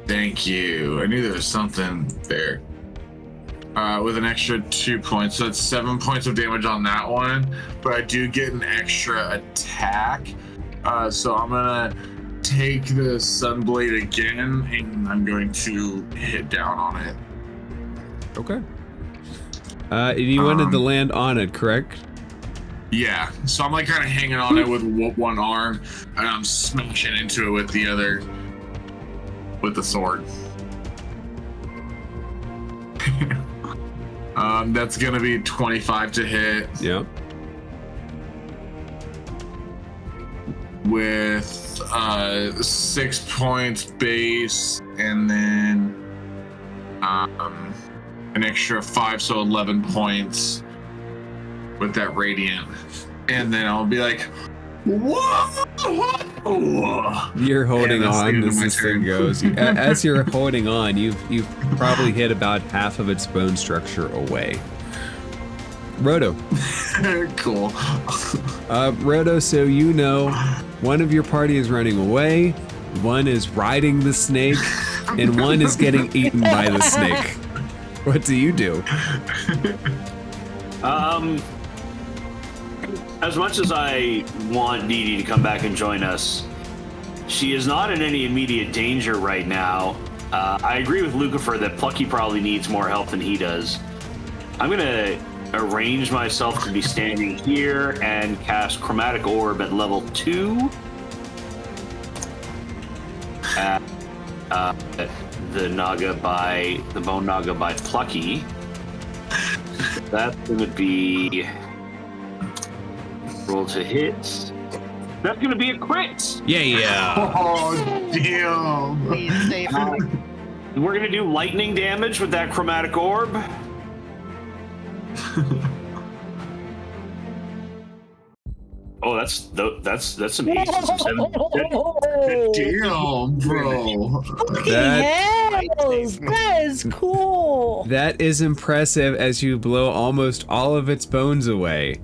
Thank you. I knew there was something there. With an extra 2 points, so that's 7 points of damage on that one. But I do get an extra attack. So I'm gonna take the Sunblade again, and I'm going to hit down on it. Okay. And you wanted to land on it, correct? Yeah, so I'm like kind of hanging on it with one arm, and I'm smashing into it with the other, with the sword. That's gonna be 25 to hit. Yep. With 6 points base, and then an extra 5, so 11 points with that radiant. And then I'll be like, whoa! You're holding that's the on end of as my this turn. thing goes. As you're holding on, you've probably hit about half of its bone structure away. Roto. Cool. Roto, so you know one of your party is running away, one is riding the snake, and one is getting eaten by the snake. What do you do? As much as I want Dee Dee to come back and join us, she is not in any immediate danger right now. I agree with Lucifer that Plucky probably needs more help than he does. I'm gonna arrange myself to be standing here and cast Chromatic Orb at level 2. At the Bone Naga by Plucky. That's gonna be roll to hit. That's gonna be a crit. Yeah. Oh, damn. Please save me. We're gonna do lightning damage with that Chromatic Orb. Oh, that's some aces. Some seven. Damn, bro. That is cool. That is impressive as you blow almost all of its bones away.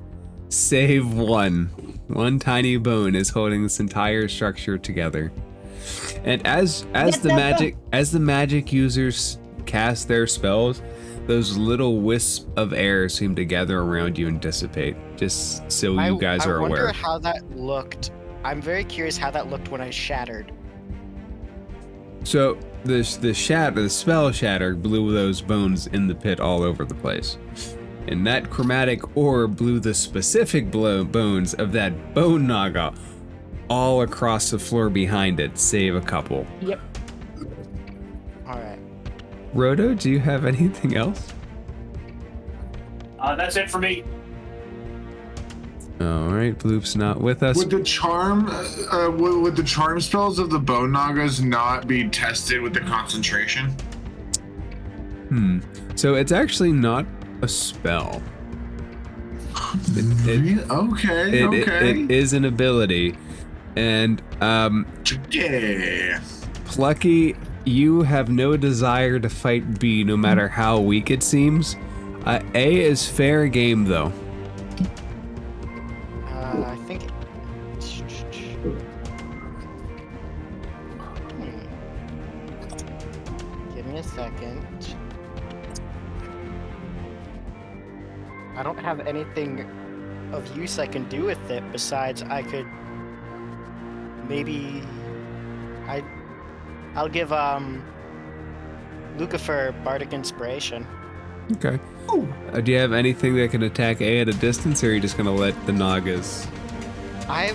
Save one. One tiny bone is holding this entire structure together. And as the magic users cast their spells, those little wisps of air seem to gather around you and dissipate, just so you guys are I wonder aware. how that looked. I'm very curious how that looked when I shattered. So the spell shatter blew those bones in the pit all over the place. And that chromatic orb blew the specific bones of that bone naga all across the floor behind it, save a couple. Yep. All right. Roto, do you have anything else? That's it for me. All right, Bloop's not with us. Would the charm spells of the bone nagas not be tested with the concentration? So it's actually not a spell. Okay. It is an ability. And Yeah. Plucky, you have no desire to fight B no matter how weak it seems. A is fair game though. I think. Give me a second. I don't have anything of use I can do with it besides I could maybe I'll give Lucifer Bardic Inspiration. Okay. Do you have anything that can attack A at a distance, or are you just gonna let the Nagas? I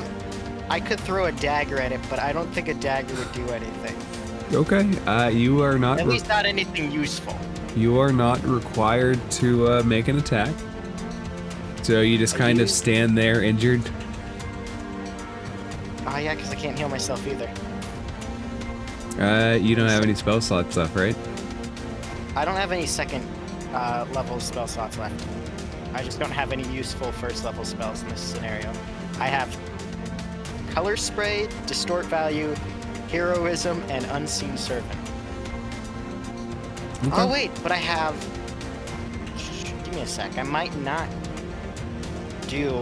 could throw a dagger at it, but I don't think a dagger would do anything. Okay. You are not. At least not anything useful. You are not required to make an attack. So you just kind of stand there injured. Oh yeah, because I can't heal myself either. You don't have any spell slots left, right? I don't have any second level spell slots left. I just don't have any useful first level spells in this scenario. I have Color Spray, Distort Value, Heroism, and Unseen Servant. Okay. Oh wait, but I have... Give me a sec. I might not do...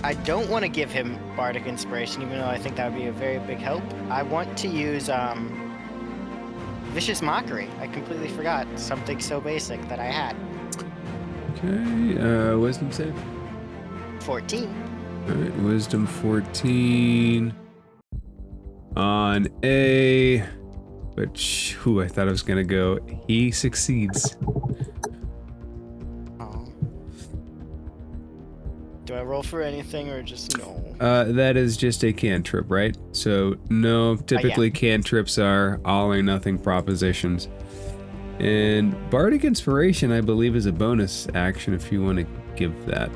I don't want to give him Bardic Inspiration, even though I think that would be a very big help. I want to use Vicious Mockery. I completely forgot something so basic that I had. Okay, wisdom save. 14. Alright, wisdom 14 on A, which, I thought I was gonna go. He succeeds. Oh. Do I roll for anything or just no? That is just a cantrip, right? So, no, typically cantrips are all or nothing propositions. And Bardic Inspiration, I believe, is a bonus action if you want to give that.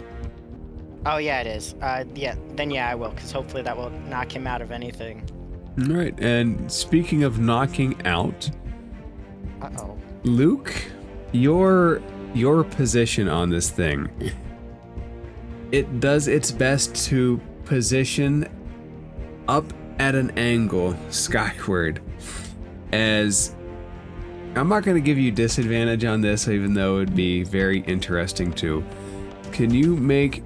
Oh yeah, it is. Then I will, because hopefully that will knock him out of anything. All right, and speaking of knocking out, Uh-oh. Luke, your position on this thing, it does its best to position up at an angle skyward. As I'm not going to give you disadvantage on this, even though it'd be very interesting to. Can you make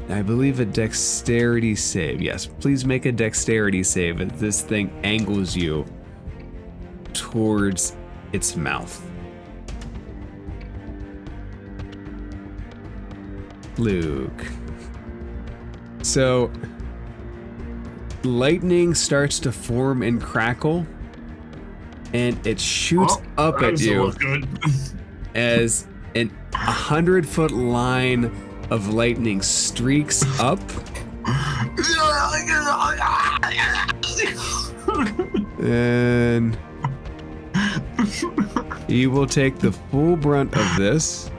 I believe a dexterity save? Yes, please make a dexterity save as this thing angles you towards its mouth. Luke. So, lightning starts to form and crackle, and it shoots up at you Good. as an 100-foot line of lightning streaks up. And you will take the full brunt of this.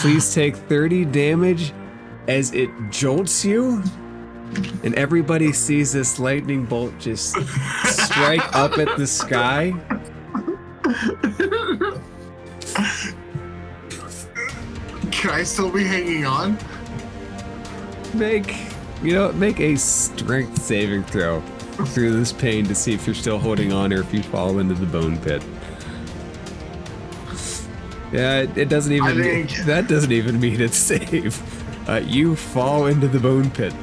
Please take 30 damage as it jolts you, and everybody sees this lightning bolt just strike up at the sky. Can I still be hanging on? Make a strength saving throw through this pain to see if you're still holding on or if you fall into the bone pit. Yeah, it doesn't even. That doesn't even mean it's safe. You fall into the bone pit.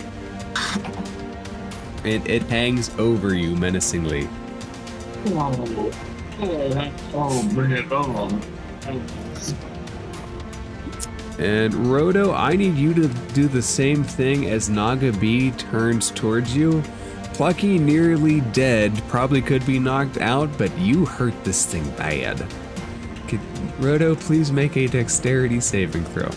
It hangs over you menacingly. Oh, bring it on. And Rodo, I need you to do the same thing as Naga B turns towards you. Plucky, nearly dead, probably could be knocked out, but you hurt this thing bad. Could Rodo please make a dexterity saving throw?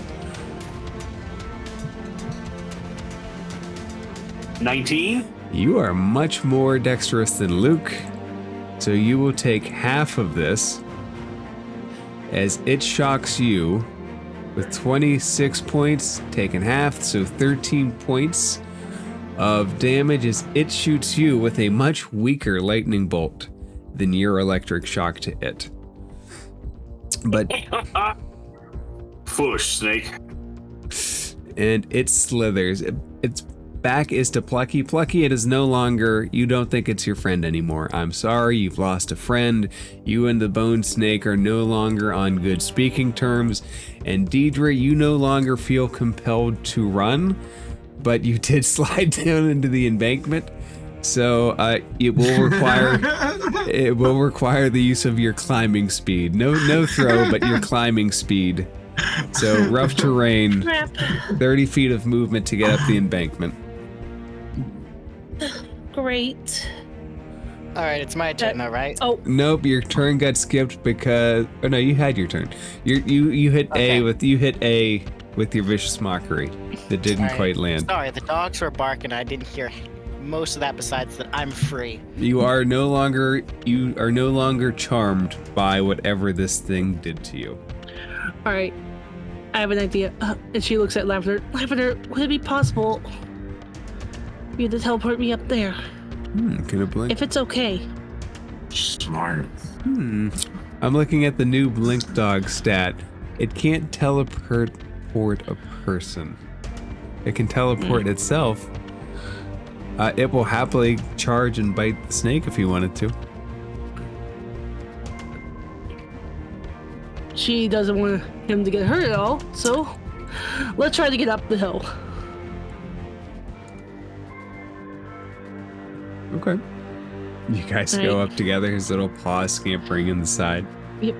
19? You are much more dexterous than Luke. So you will take half of this as it shocks you with 26 points, taking half, so 13 points of damage as it shoots you with a much weaker lightning bolt than your electric shock to it. But Foolish snake. and it slithers. Its back is to Plucky. Plucky, it is no longer, you don't think it's your friend anymore. I'm sorry, you've lost a friend. You and the bone snake are no longer on good speaking terms. And Deidre, you no longer feel compelled to run, but you did slide down into the embankment. So it will require the use of your climbing speed. No throw, but your climbing speed. So rough terrain, 30 feet of movement to get up the embankment. Great. All right, it's my turn now, right? Oh, Nope, your turn got skipped because. Oh no, you had your turn. You hit Okay. A with your vicious mockery that didn't All right. quite land. Sorry, the dogs were barking. I didn't hear most of that. Besides that, I'm free. You are no longer charmed by whatever this thing did to you. all right. I have an idea. And she looks at Lavender. Lavender, would it be possible for you to teleport me up there? Can it blink? If it's okay. Smart. I'm looking at the new Blink Dog stat. It can't teleport a person. It can teleport itself. It will happily charge and bite the snake if you wanted to. She doesn't want him to get hurt at all, so let's try to get up the hill. Okay. You guys All go right. up together, his little paws scampering in the side. Yep.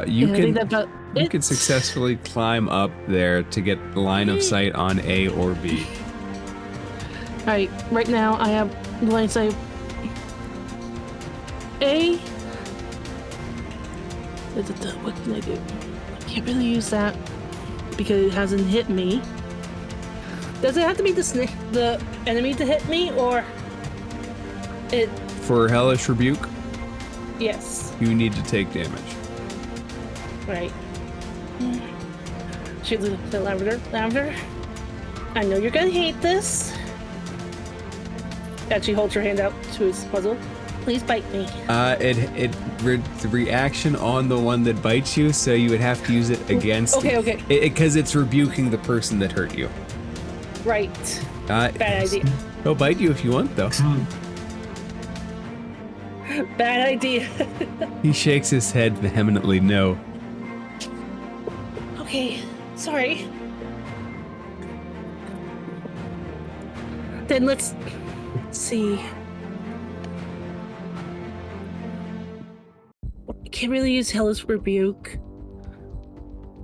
You And I can think that's about you it. can successfully climb up there to get line of sight on A or B. All right, right now I have line sight. A. What can I do? I can't really use that because it hasn't hit me. Does it have to be the enemy to hit me, or it? For Hellish Rebuke, Yes. you need to take damage. Right. She looks at Lavender. Lavender, I know you're gonna hate this. And she holds her hand out to his puzzle. Please bite me. The reaction on the one that bites you, so you would have to use it against. Okay. Because it's rebuking the person that hurt you. Right. Bad idea. He'll bite you if you want, though. Bad idea. He shakes his head vehemently no. Okay, sorry. Then let's see. I can't really use Hellish Rebuke,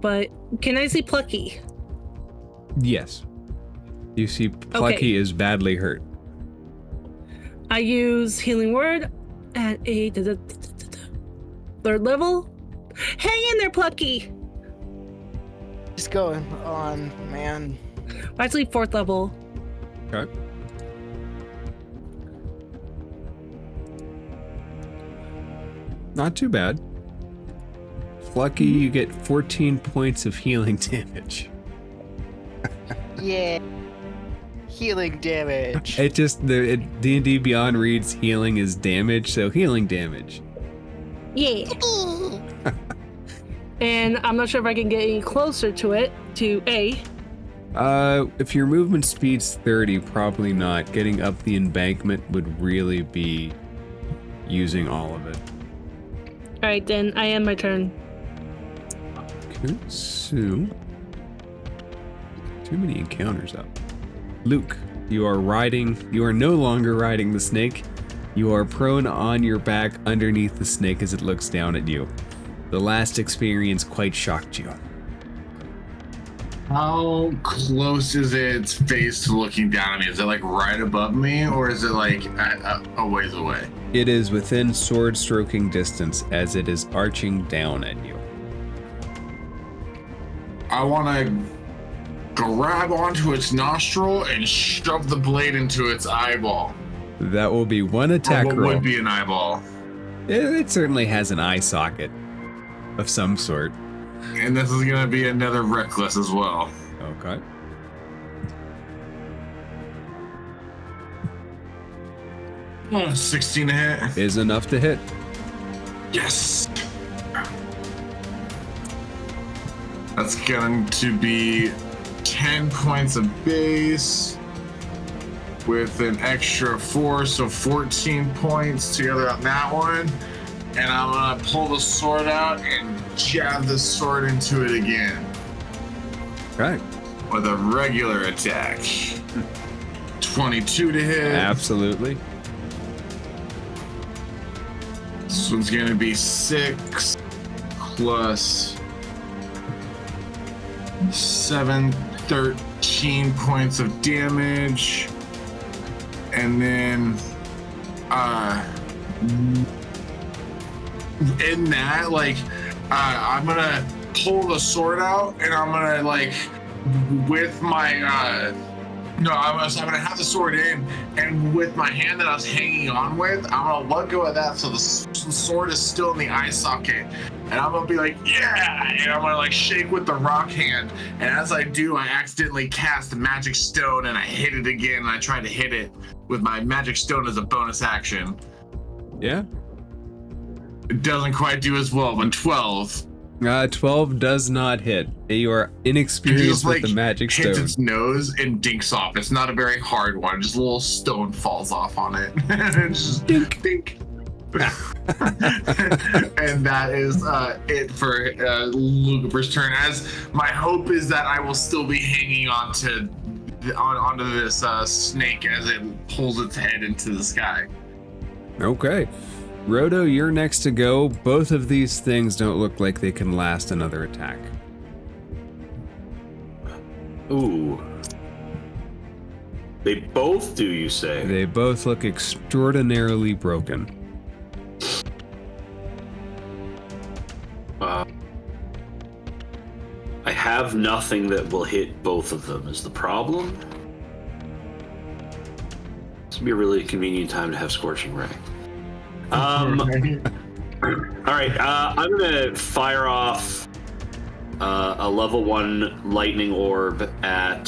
but can I see Plucky? Yes. You see, Plucky Okay. is badly hurt. I use Healing Word at a third level. Hang in there, Plucky! Just going on, man. Actually, fourth level. Okay. Not too bad. Plucky, you get 14 points of healing damage. Yeah. Healing damage. It just D&D Beyond reads healing is damage, so healing damage. Yeah. And I'm not sure if I can get any closer to it, to A. If your movement speed's 30, probably not. Getting up the embankment would really be using all of it. Alright, then I end my turn. Okay, so too many encounters up. Luke, you are no longer riding the snake. You are prone on your back underneath the snake as it looks down at you. The last experience quite shocked you. How close is its face to looking down at me? Is it like right above me, or is it like a ways away? It is within sword stroking distance as it is arching down at you. I want to grab onto its nostril and shove the blade into its eyeball. That will be one attack Or what roll. would be an eyeball. It certainly has an eye socket of some sort. And this is gonna be another reckless as well. Okay. Oh, 16 to hit. Is enough to hit. Yes. That's going to be 10 points of base with an extra 4, so 14 points together on that one. And I'm gonna pull the sword out and jab the sword into it again Okay. with a regular attack. 22 to hit. Absolutely. This one's gonna be 6 plus 7, 13 points of damage. And then, in that, like, I'm gonna pull the sword out and I'm gonna, like, with my, I'm gonna have the sword in, and with my hand that I was hanging on with, I'm gonna let go of that so the sword is still in the eye socket. And I'm gonna be like, yeah! And I'm gonna like shake with the rock hand. And as I do, I accidentally cast a magic stone and I hit it again. And I try to hit it with my magic stone as a bonus action. Yeah. It doesn't quite do as well, but 12. 12 does not hit. You are It inexperienced just with like the magic hits stone. its nose and dinks off. It's not a very hard one. Just a little stone falls off on it. It's just dink. And that is it for Lucifer's turn. As my hope is that I will still be hanging onto this snake as it pulls its head into the sky. Okay. Roto, you're next to go. Both of these things don't look like they can last another attack. Ooh. They both do, you say? They both look extraordinarily broken. I have nothing that will hit both of them is the problem. This would be a really convenient time to have Scorching Ray. All right, I'm gonna fire off a level 1 lightning orb at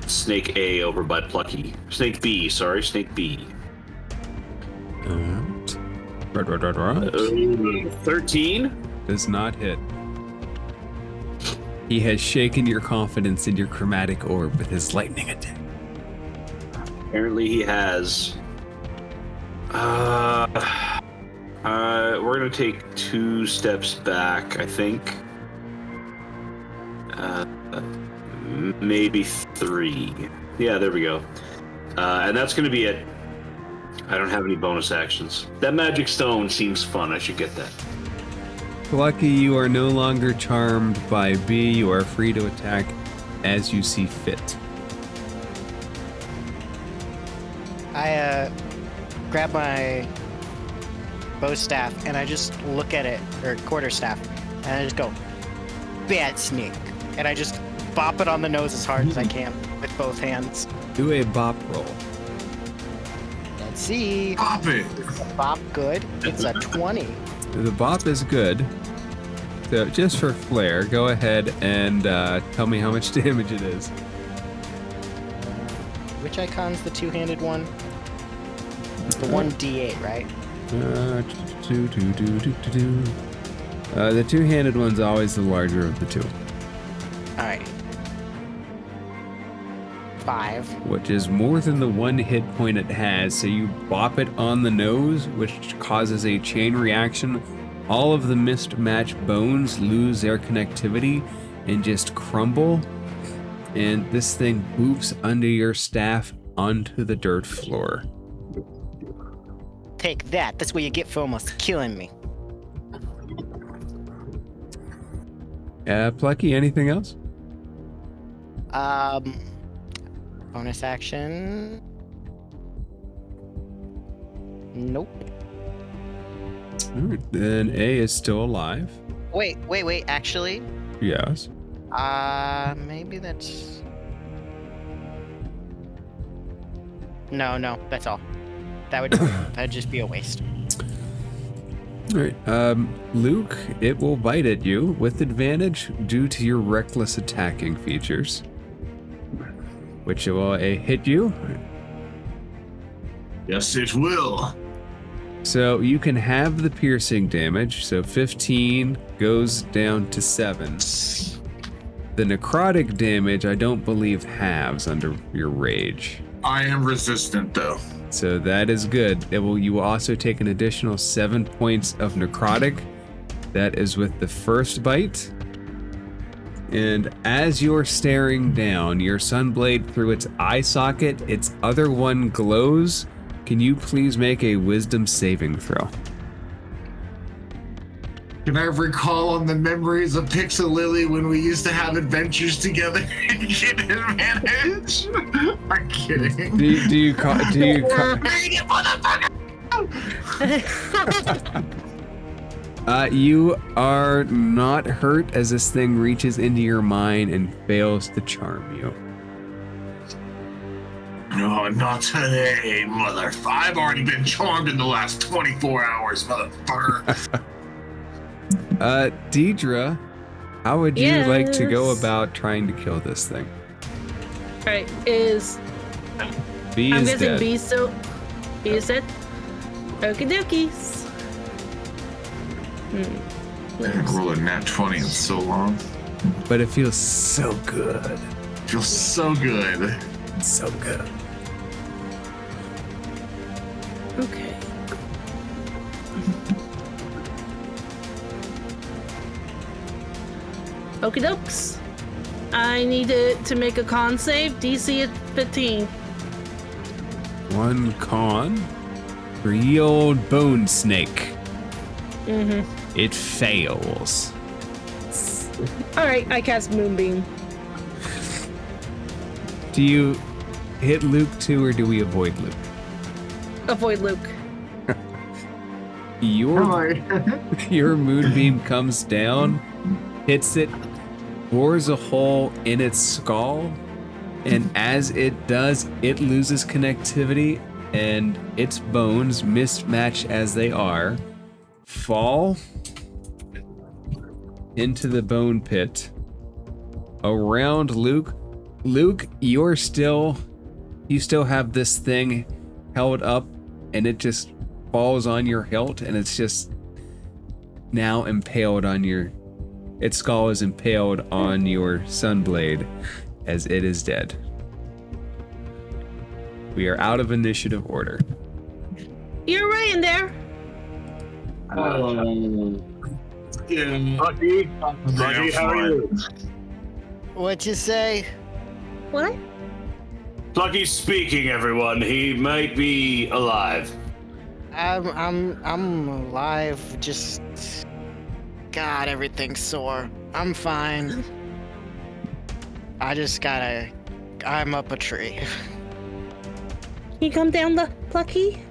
Snake A over by Plucky. Snake B, sorry, Snake B. Right. 13? Does not hit. He has shaken your confidence in your chromatic orb with his lightning attack. Apparently he has. We're gonna take 2 steps back, I think. Maybe 3. Yeah, there we go. And that's gonna be it. I don't have any bonus actions. That magic stone seems fun. I should get that. Lucky, you are no longer charmed by B. You are free to attack as you see fit. I grab my bow staff and I just look at it, or quarterstaff, and I just go, "Bad snake," and I just bop it on the nose as hard as I can with both hands. Do a bop roll. Let's see. Pop it! Bop good. It's a 20. The bop is good. So just for flair, go ahead and tell me how much damage it is. Which icon's the two-handed one? The 1d8, right? The two-handed one's always the larger of the two. Alright. 5. Which is more than the 1 hit point it has, so you bop it on the nose, which causes a chain reaction. All of the mismatched bones lose their connectivity and just crumble, and this thing boops under your staff onto the dirt floor. Take that. That's what you get for almost killing me. Plucky, anything else? Bonus action. Nope. All right, then A is still alive. Wait. Actually, Yes. maybe that's. No, that's all. That'd just be a waste. All right. Luke, it will bite at you with advantage due to your reckless attacking features, which will hit you. Yes, it will. So you can have the piercing damage. So 15 goes down to 7. The necrotic damage, I don't believe halves under your rage. I am resistant, though. So that is good. You will also take an additional 7 points of necrotic. That is with the first bite. And as you're staring down, your sunblade through its eye socket, its other one glows. Can you please make a wisdom saving throw? Can I recall on the memories of Pixel Lily when we used to have adventures together and get advantage? I'm kidding. Do you Bring it, motherfucker! You are not hurt as this thing reaches into your mind and fails to charm you. No, not today, I've already been charmed in the last 24 hours, motherfucker. Deidre, how would you like to go Yes. about trying to kill this thing? Alright, B I'm is guessing dead. B still. B is dead? Okie dokies. I haven't rolled a nat 20 in so long. But it feels so good. Feels so good. So good. Okay. Okie dokes. I need to make a con save. DC at 15. One con for ye old bone snake. It fails. Alright, I cast Moonbeam. Do you hit Luke too, or do we avoid Luke? Avoid Luke. Your moonbeam comes down, hits it, bores a hole in its skull, and as it does, it loses connectivity, and its bones, mismatched as they are, fall into the bone pit around Luke. Luke, you still have this thing held up, and it just falls on your hilt, and it's just now impaled on its skull is impaled on your sunblade as it is dead. We are out of initiative order. You're right in there. Lucky, how are you? What'd you say? What? Lucky's speaking, everyone. He might be alive. I'm alive. Just God, everything's sore. I'm fine. I'm up a tree. Can you come down the Plucky?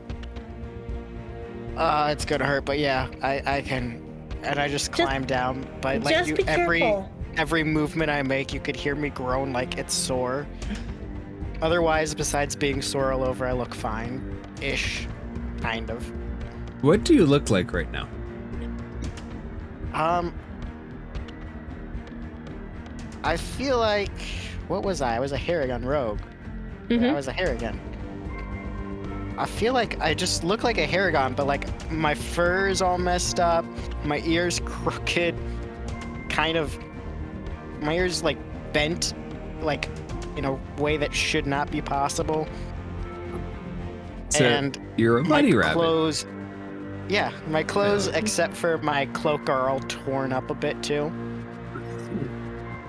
It's gonna hurt, but yeah, I can. And I just climb down. But like Just be careful. every movement I make, you could hear me groan like it's sore. Otherwise, besides being sore all over, I look fine-ish, kind of. What do you look like right now? I feel like, what was I? I was a Harrigan rogue. Yeah, I was a Harrigan. I feel like I just look like a Harrigan, but like my fur is all messed up, my ears crooked, my ears like bent, like in a way that should not be possible. So and you're a bunny rabbit. Clothes, yeah, my clothes, except for my cloak, are all torn up a bit too.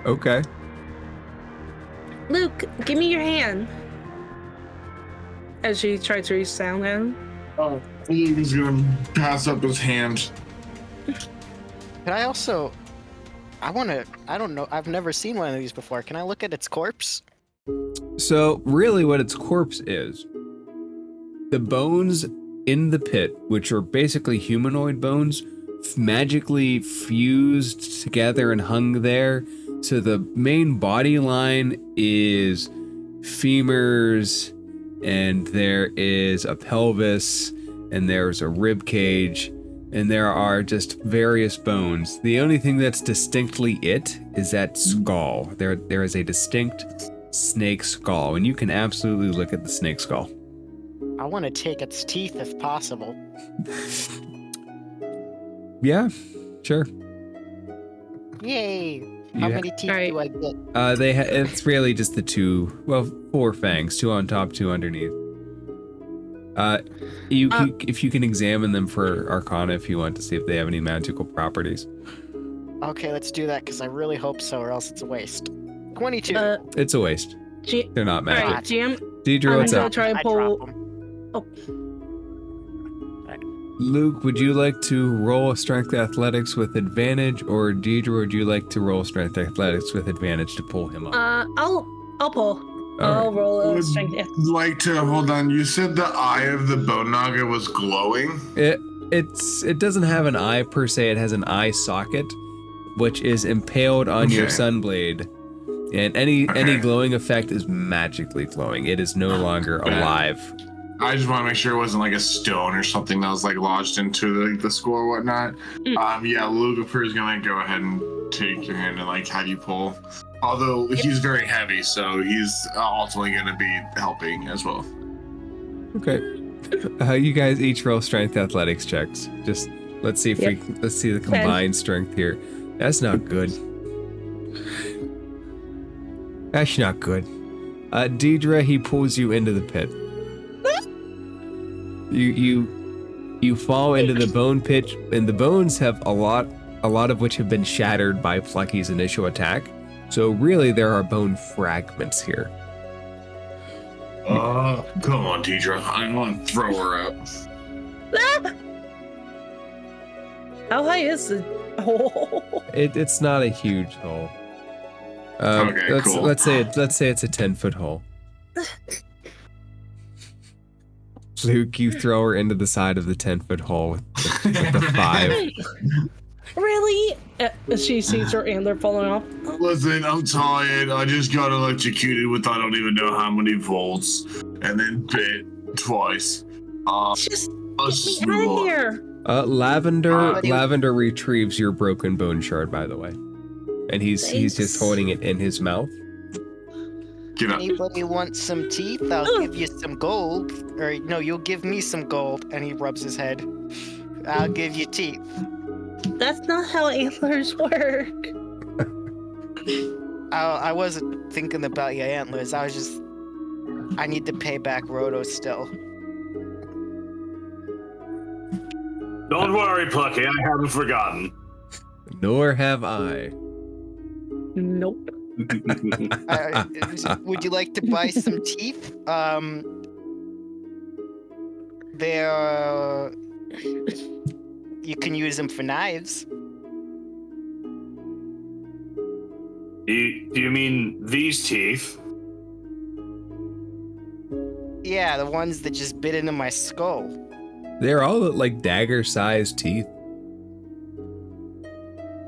Okay. Luke, give me your hand. As she tried to reach down at him. Oh, he's gonna pass up his hand. Can I also, I don't know, I've never seen one of these before. Can I look at its corpse? So really what its corpse is, the bones in the pit, which are basically humanoid bones, magically fused together and hung there. So the main body line is femurs, and there is a pelvis, and there's a rib cage, and there are just various bones. The only thing that's distinctly it is that skull. There is a distinct snake skull, and you can absolutely look at the snake skull. I want to take its teeth if possible. Yeah, sure. Yay! How many teeth Alright. do I get? It's really just the 4 fangs, 2 on top, 2 underneath. If you can examine them for Arcana if you want to see if they have any magical properties. Okay, let's do that because I really hope so, or else it's a waste. 22. It's a waste. They're not magic. Alright, GM. Deidre, what's gonna up? try and I pull. drop 'em. Oh, Luke, would you like to roll strength athletics with advantage, or Deidre, would you like to roll strength athletics with advantage to pull him up? I'll pull. I'll roll a strength. Yeah. Like to hold on. You said the eye of the bone naga was glowing. It doesn't have an eye per se. It has an eye socket, which is impaled on your Okay. sunblade, and any glowing effect is magically glowing. It is no longer alive. I just want to make sure it wasn't like a stone or something that was like lodged into the skull or whatnot. Yeah, Lucifer is gonna go ahead and take your hand and like have you pull. Although he's very heavy, so he's ultimately gonna be helping as well. Okay. You guys each roll strength athletics checks. Just let's see if let's see the combined strength here. That's not good. That's not good. Deidre, he pulls you into the pit. You fall into the bone pit, and the bones have a lot of which have been shattered by Plucky's initial attack. So really, there are bone fragments here. Come on, Deidre. I want to throw her out. How high is the hole? It's not a huge hole. Okay, cool. Let's say it's a 10-foot hole. Luke, you throw her into the side of the 10-foot hole with the 5. Really? She sees her antler falling off. Listen, I'm tired. I just got electrocuted with I don't even know how many volts, and then bit twice. Just Let's get me out move of on. here. Lavender retrieves your broken bone shard, by the way, and he's just Thanks. holding it in his mouth. Get up. Anybody want some teeth? I'll give you some gold. Or no, you'll give me some gold. And he rubs his head. I'll give you teeth. That's not how antlers work. I wasn't thinking about your antlers. I need to pay back Roto still. Don't worry, Plucky. I haven't forgotten. Nor have I. Nope. Would you like to buy some teeth? They're you can use them for knives. Do you mean these teeth? Yeah, the ones that just bit into my skull. They're all like dagger-sized teeth.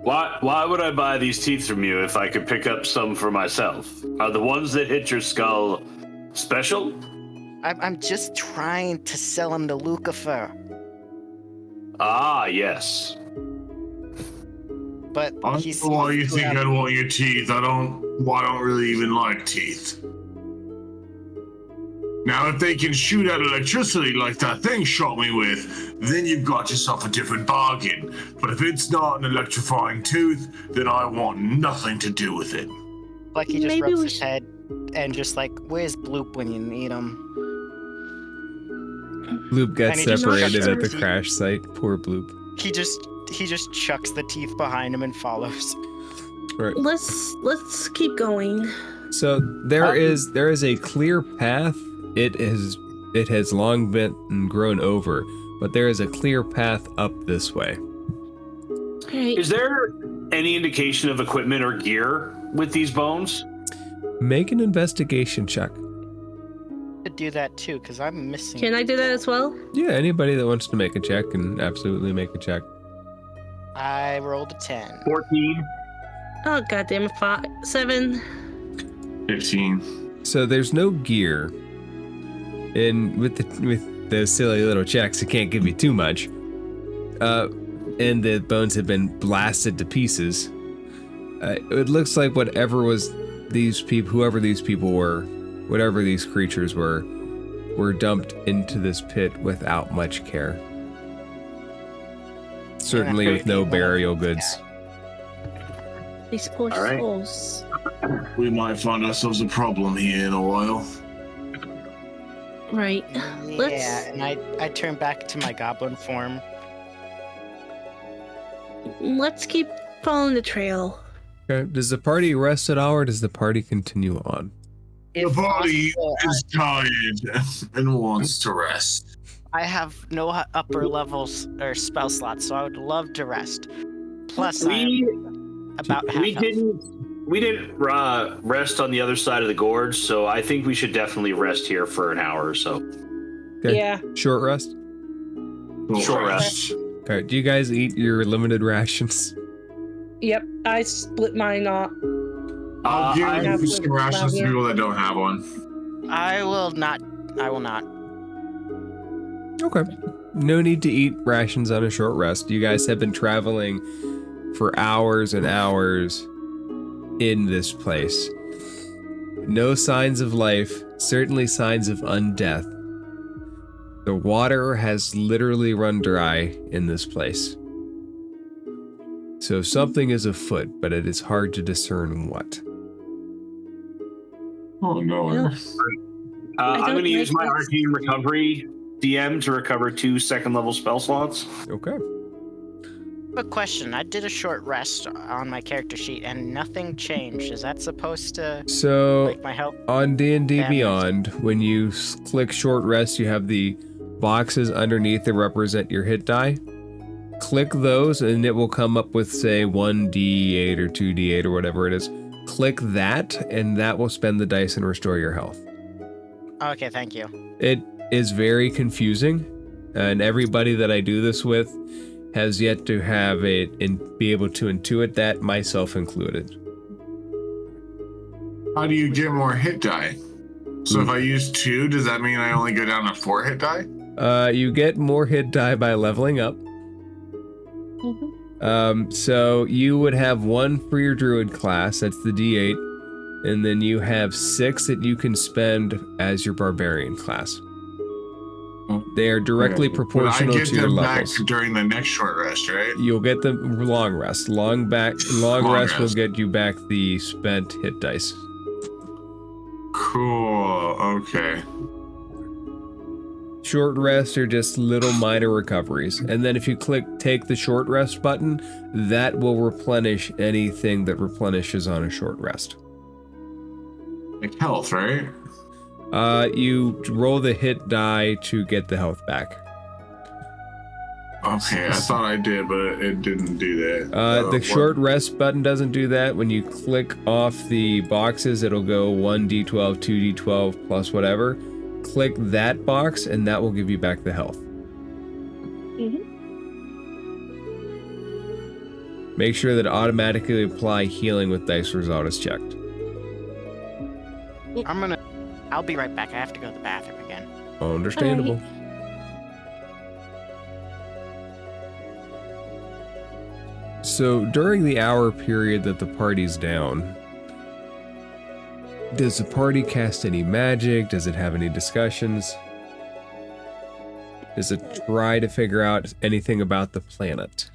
Why would I buy these teeth from you if I could pick up some for myself? Are the ones that hit your skull special? I'm just trying to sell them to Lucifer. Ah, yes. But I don't he's know why you think I'd want your teeth. I don't really even like teeth. Now, if they can shoot out electricity like that thing shot me with, then you've got yourself a different bargain. But if it's not an electrifying tooth, then I want nothing to do with it. like he just Maybe rubs we his head and just like, where's Bloop when you need him? Bloop got And he just separated shuts at the her- crash site. Poor Bloop. He just chucks the teeth behind him and follows. Right. Let's keep going. So there is a clear path. It has long been grown over, but there is a clear path up this way. Alright. Is there any indication of equipment or gear with these bones? Make an investigation check. To do that too, because I'm missing. Can I do that as well? Yeah, anybody that wants to make a check can absolutely make a check. I rolled a 10. 14. Oh goddamn it! 7. 15. So there's no gear, and with those silly little checks, it can't give you too much. And the bones have been blasted to pieces. It looks like whoever these people were, whatever these creatures were dumped into this pit without much care. Certainly with no burial goods. These poor All right. souls. We might find ourselves a problem here in a while. Right. Yeah, and I turn back to my goblin form. Let's keep following the trail. Okay. Does the party rest at all, or does the party continue on? The If body possible, is tired and wants to rest. I have no upper levels or spell slots, so I would love to rest. Plus, I'm about half We health. didn't rest on the other side of the gorge, so I think we should definitely rest here for an hour or so. Okay. Yeah. Short rest? Short rest. Okay. Do you guys eat your limited rations? Yep. I split mine up. I'll I give have some rations to people that don't have one. I will not. Okay. No need to eat rations on a short rest. You guys have been traveling for hours and hours in this place. No signs of life, certainly signs of undeath. The water has literally run dry in this place. So something is afoot, but it is hard to discern what. Oh no. Yeah. I'm don't going to use my like arcane recovery DM to recover 2 second-level spell slots. Okay. A question. I did a short rest on my character sheet, and nothing changed. Is that supposed to So like my health? on D&D Damage. Beyond, when you click short rest, you have the boxes underneath that represent your hit die. Click those and it will come up with, say, 1d8 or 2d8 or whatever it is. Click that and that will spend the dice and restore your health. Okay, thank you. It is very confusing, and everybody that I do this with has yet to have it and be able to intuit that, myself included. How do you get more hit die? So if I use 2, does that mean I only go down to 4 hit die? You get more hit die by leveling up. So you would have 1 for your druid class, that's the d8, and then you have 6 that you can spend as your barbarian class. They are directly proportional But I get to your them levels. back during the next short rest, right? You'll get the long rest. Long rest will rest. get you back the spent hit dice. Cool. Okay. Short rests are just little minor recoveries. And then if you take the short rest button, that will replenish anything that replenishes on a short rest. Like health, right? You roll the hit die to get the health back. Okay, I thought I did, but it didn't do that. The short rest button doesn't do that. When you click off the boxes, it'll go 1d12, 2d12 plus whatever. Click that box and that will give you back the health. Make sure that automatically apply healing with dice result is checked. I'll be right back. I have to go to the bathroom again. Understandable. So during the hour period that the party's down, does the party cast any magic? Does it have any discussions? Does it try to figure out anything about the planet?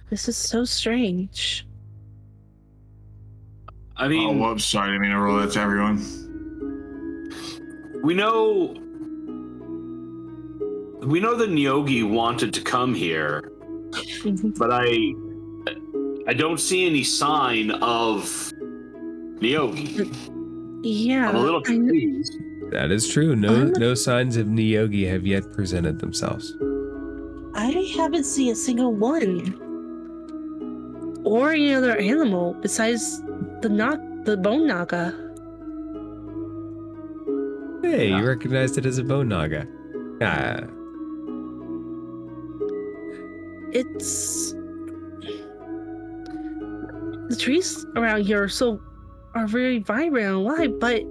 This is so strange. I Oh, mean, whoops, sorry, I didn't mean to roll that to everyone. we know the Nyogi wanted to come here, but I don't see any sign of Nyogi. Yeah. I'm a little confused. That is true. No signs of Nyogi have yet presented themselves. I haven't seen a single one. Or any other animal besides the bone naga. Hey, you recognized it as a bone naga. Ah. it's the trees around here are very vibrant and alive, but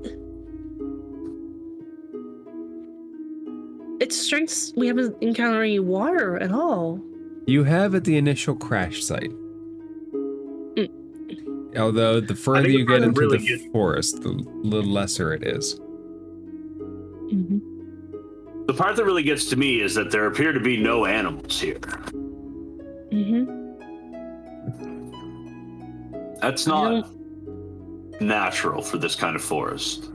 its strengths, we haven't encountered any water at all. You have at the initial crash site. Although the further you get into the forest, the little lesser it is. Mm-hmm. The part that really gets to me is that there appear to be no animals here. Mm-hmm. That's not natural for this kind of forest.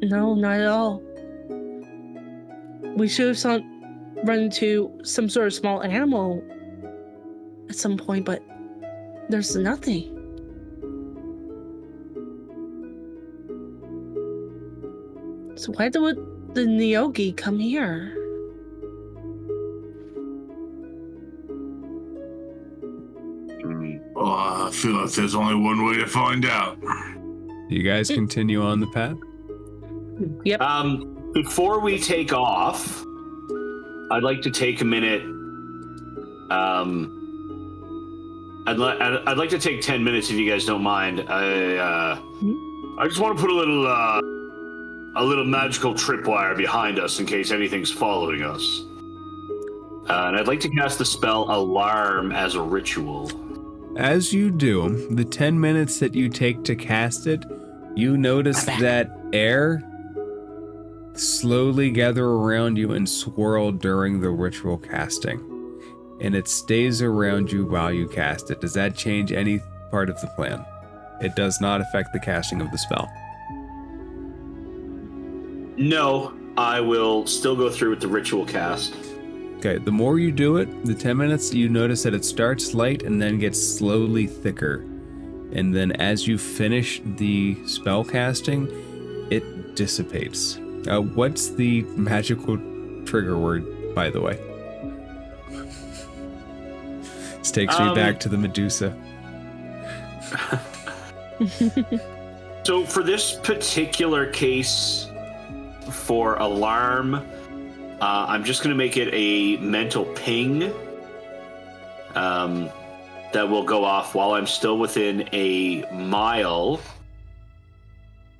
No, not at all. We should have run into some sort of small animal at some point, but there's nothing. So why would the Neogi come here? Oh, I feel like there's only one way to find out. You guys continue on the path? Yep. Before we take off, I'd like to take a minute. I'd like to take 10 minutes if you guys don't mind. I just want to put a little magical tripwire behind us in case anything's following us. And I'd like to cast the spell Alarm as a ritual. As you do, the 10 minutes that you take to cast it, you notice that air slowly gather around you and swirl during the ritual casting. And it stays around you while you cast it. Does that change any part of the plan? It does not affect the casting of the spell. No, I will still go through with the ritual cast. Okay, the more you do it, the 10 minutes, you notice that it starts light and then gets slowly thicker. And then as you finish the spell casting, it dissipates. What's the magical trigger word, by the way? This takes me back to the Medusa. So for this particular case, for Alarm, I'm just going to make it a mental ping that will go off while I'm still within a mile.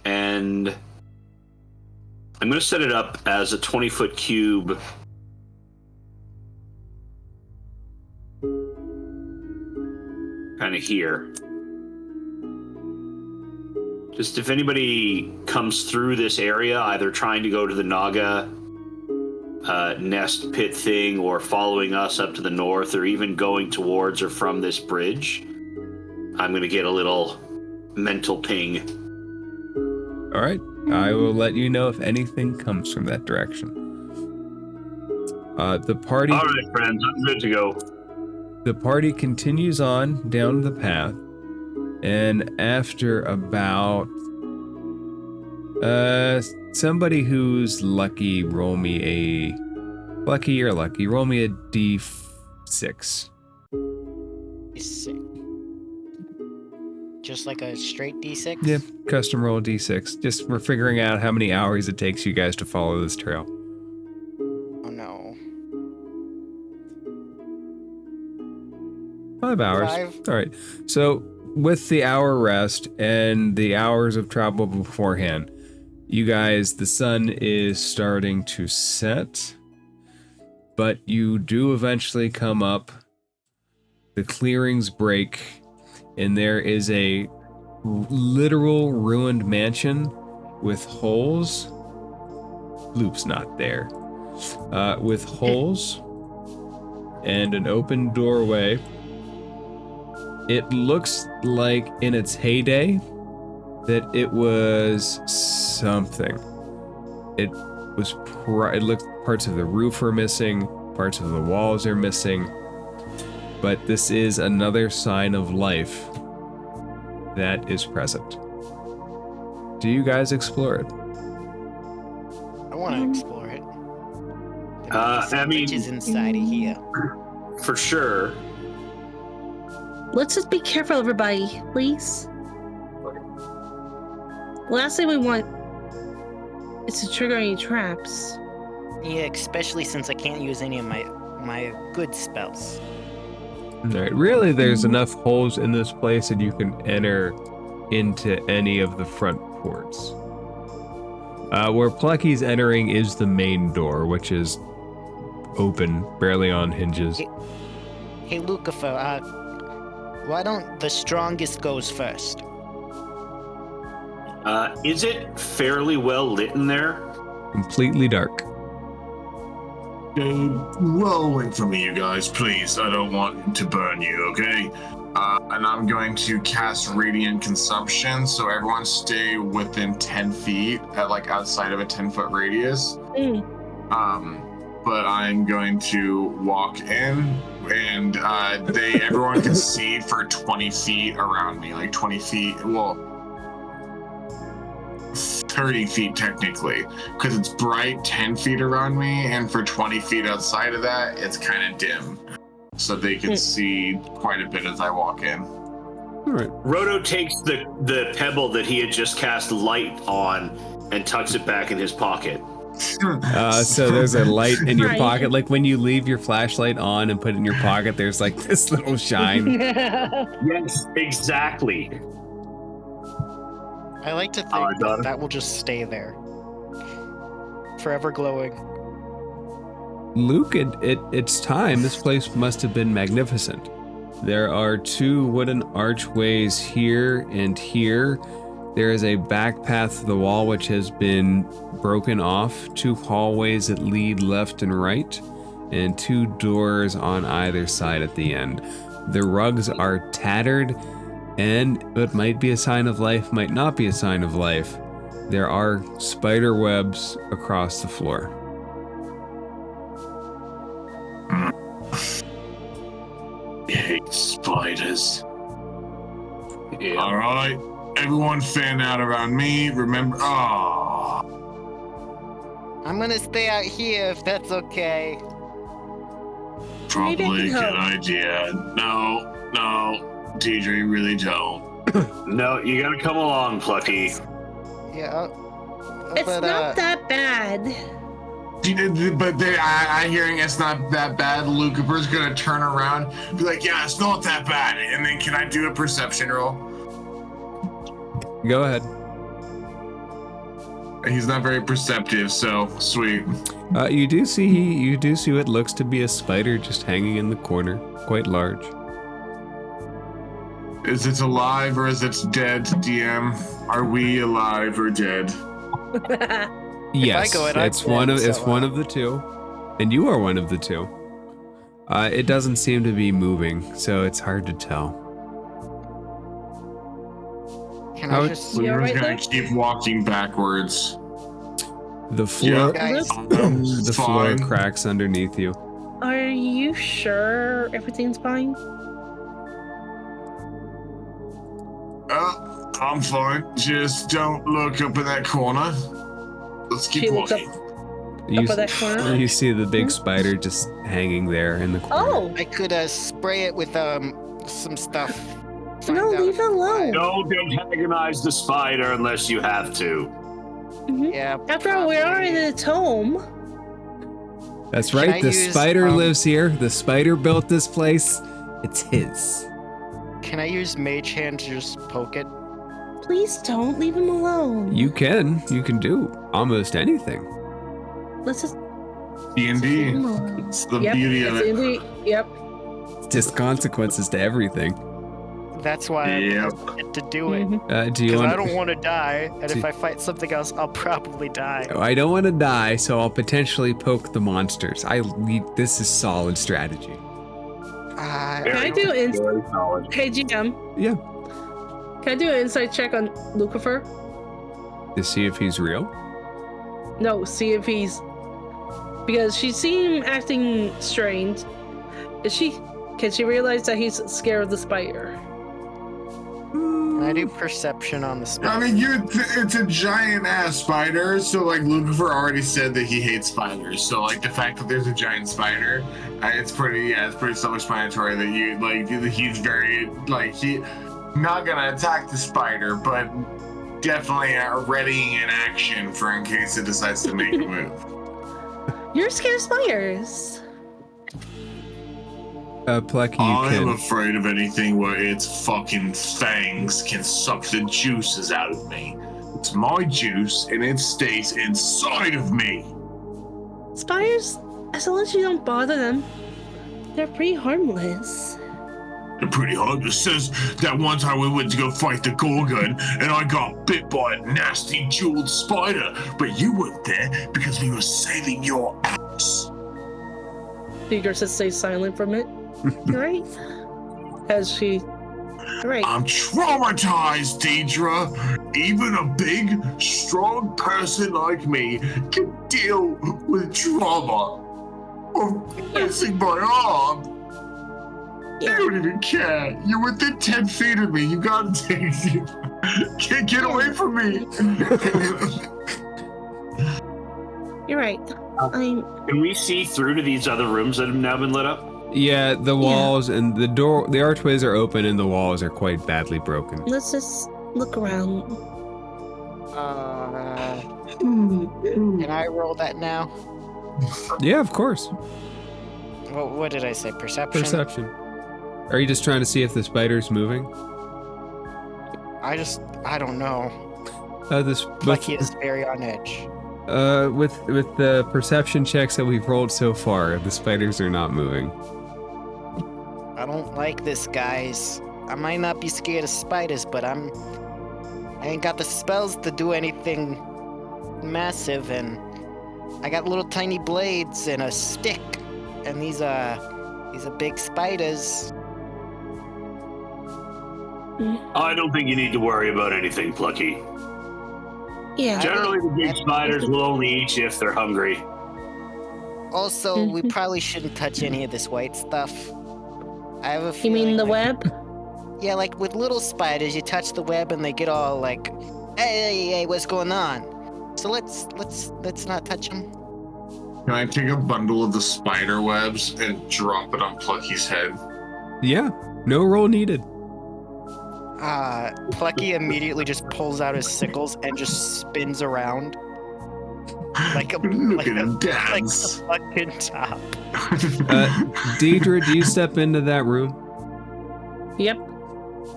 And I'm going to set it up as a 20-foot cube. Kind of here. Just if anybody comes through this area, either trying to go to the Naga nest pit thing or following us up to the north or even going towards or from this bridge, I'm going to get a little mental ping. All right. I will let you know if anything comes from that direction. The party... All right, friends. I'm good to go. The party continues on down the path, and after about... somebody who's lucky, roll me a... Lucky or lucky, roll me a D6. Just like a straight D6? Yeah, custom roll D6. Just for figuring out how many hours it takes you guys to follow this trail. Oh no. 5 hours. 5? All right. So with the hour rest and the hours of travel beforehand, you guys, the sun is starting to set, but you do eventually come up. The clearings break, and there is a literal ruined mansion with holes. Loop's not there. With holes and an open doorway. It looks like in its heyday that it was something. It looked, parts of the roof are missing, parts of the walls are missing, but this is another sign of life that is present. Do you guys explore it? I want to explore it. I mean, is inside of here. For sure. Let's just be careful, everybody, please. Last thing we want is to trigger any traps. Yeah, especially since I can't use any of my my good spells. All right. Really, there's enough holes in this place that you can enter into any of the front ports. Where Plucky's entering is the main door, which is open, barely on hinges. Hey, Lucifer, why don't the strongest goes first? Is it fairly well lit in there? Completely dark. Roll away from me, you guys, please. I don't want to burn you, okay? And I'm going to cast Radiant Consumption, so everyone stay within 10 feet, at like outside of a 10-foot radius. But I'm going to walk in, and everyone can see for 20 feet around me, like 20 feet. Well, 30 feet technically, because it's bright 10 feet around me, and for 20 feet outside of that, it's kind of dim. So they can see quite a bit as I walk in. All right. Roto takes the pebble that he had just cast light on and tucks it back in his pocket. So there's a light in your pocket. Like when you leave your flashlight on and put it in your pocket, there's like this little shine. Yes, exactly. I like to think that will just stay there. Forever glowing. Luke, it's time. This place must have been magnificent. There are 2 wooden archways here and here. There is a back path to the wall which has been broken off, 2 hallways that lead left and right, and 2 doors on either side at the end. The rugs are tattered, and it might be a sign of life, might not be a sign of life. There are spider webs across the floor. I hate spiders. Yeah. All right, everyone fan out around me. Remember, I'm gonna stay out here if that's okay. probably a good idea. No, Deidre, really don't. No, you gotta come along, Plucky. Yeah. It's not that bad. But I hearing it's not that bad. Lucifer's gonna turn around, and be like, "Yeah, it's not that bad." And then, can I do a perception roll? Go ahead. He's not very perceptive, so sweet. You do see what looks to be a spider just hanging in the corner, quite large. Is it alive or is it dead, DM? Are we alive or dead? Yes, go in, it's I'm one dead, of one of the 2, and you are one of the 2. It doesn't seem to be moving, so it's hard to tell. Can How- I just... Yeah, Lucifer's right gonna there? keep walking backwards. The floor, Guys, the floor Fine. cracks underneath you. Are you sure everything's fine? I'm fine. Just don't look up in that corner. Let's keep She looks walking. You, Up at that corner? you see the big spider just hanging there in the corner. Oh, I could spray it with some stuff. Find no, out leave if it alone. Don't antagonize the spider unless you have to. Yeah. After all, we are in probably. its home. That's Can right, I the use, spider lives here. The spider built this place. It's his. Can I use Mage Hand to just poke it? Please don't leave him alone. You can do almost anything. Let's just D&D. leave him alone. It's the Yep, beauty of it's it. indeed- Yep. It's just consequences to everything. That's why Yep. I get to do it. Mhm. Do you Because want? I don't want to die, and Do- if I fight something else, I'll probably die. I don't want to die, so I'll potentially poke the monsters. This is solid strategy. Can I do Very solid. Hey GM, Yeah. can I do an insight check on Lucifer? To see if he's real. No, see if he's... Because she seen him acting strange. Can she realize that he's scared of the spider? Can I do perception on the spider? I mean, it's a giant ass spider, so like Lucifer already said that he hates spiders. So like the fact that there's a giant spider, it's pretty self-explanatory that he's very he not gonna attack the spider, but definitely readying an action for in case it decides to make a move. You're scared of spiders. Plecky, you I am can. afraid of anything where its fucking fangs can suck the juices out of me. It's my juice, and it stays inside of me. Spiders, as long as you don't bother them, they're pretty harmless. They're pretty hard. It says that one time we went to go fight the Gorgon, and I got bit by a nasty jeweled spider, but you weren't there because we were saving your ass. Deidre says stay silent for a minute. You're right. As she... Right. I'm traumatized, Deidre. Even a big, strong person like me can deal with trauma. Or missing my arm. You don't even care. You're within 10 feet of me. You gotta take it. Can't get away from me. You're right. Can we see through to these other rooms that have now been lit up? Yeah, the walls and the archways are open and the walls are quite badly broken. Let's just look around. Can I roll that now? Yeah, of course. What did I say? Perception? Perception. Are you just trying to see if the spider's moving? I don't know. With He is very on edge. the perception checks that we've rolled so far, the spiders are not moving. I don't like this, guys. I might not be scared of spiders, but I ain't got the spells to do anything massive, and I got little tiny blades and a stick, and these are big spiders. I don't think you need to worry about anything, Plucky. Yeah. Generally, the big spiders will only eat you if they're hungry. Also, we probably shouldn't touch any of this white stuff. I have a You feeling. mean the like, web? Yeah, like with little spiders, you touch the web and they get all like, hey, what's going on? So let's not touch them. Can I take a bundle of the spider webs and drop it on Plucky's head? Yeah, no roll needed. Plucky immediately just pulls out his sickles and just spins around. Like a Look at him like dance. a fucking top. Deidre, do you step into that room? Yep.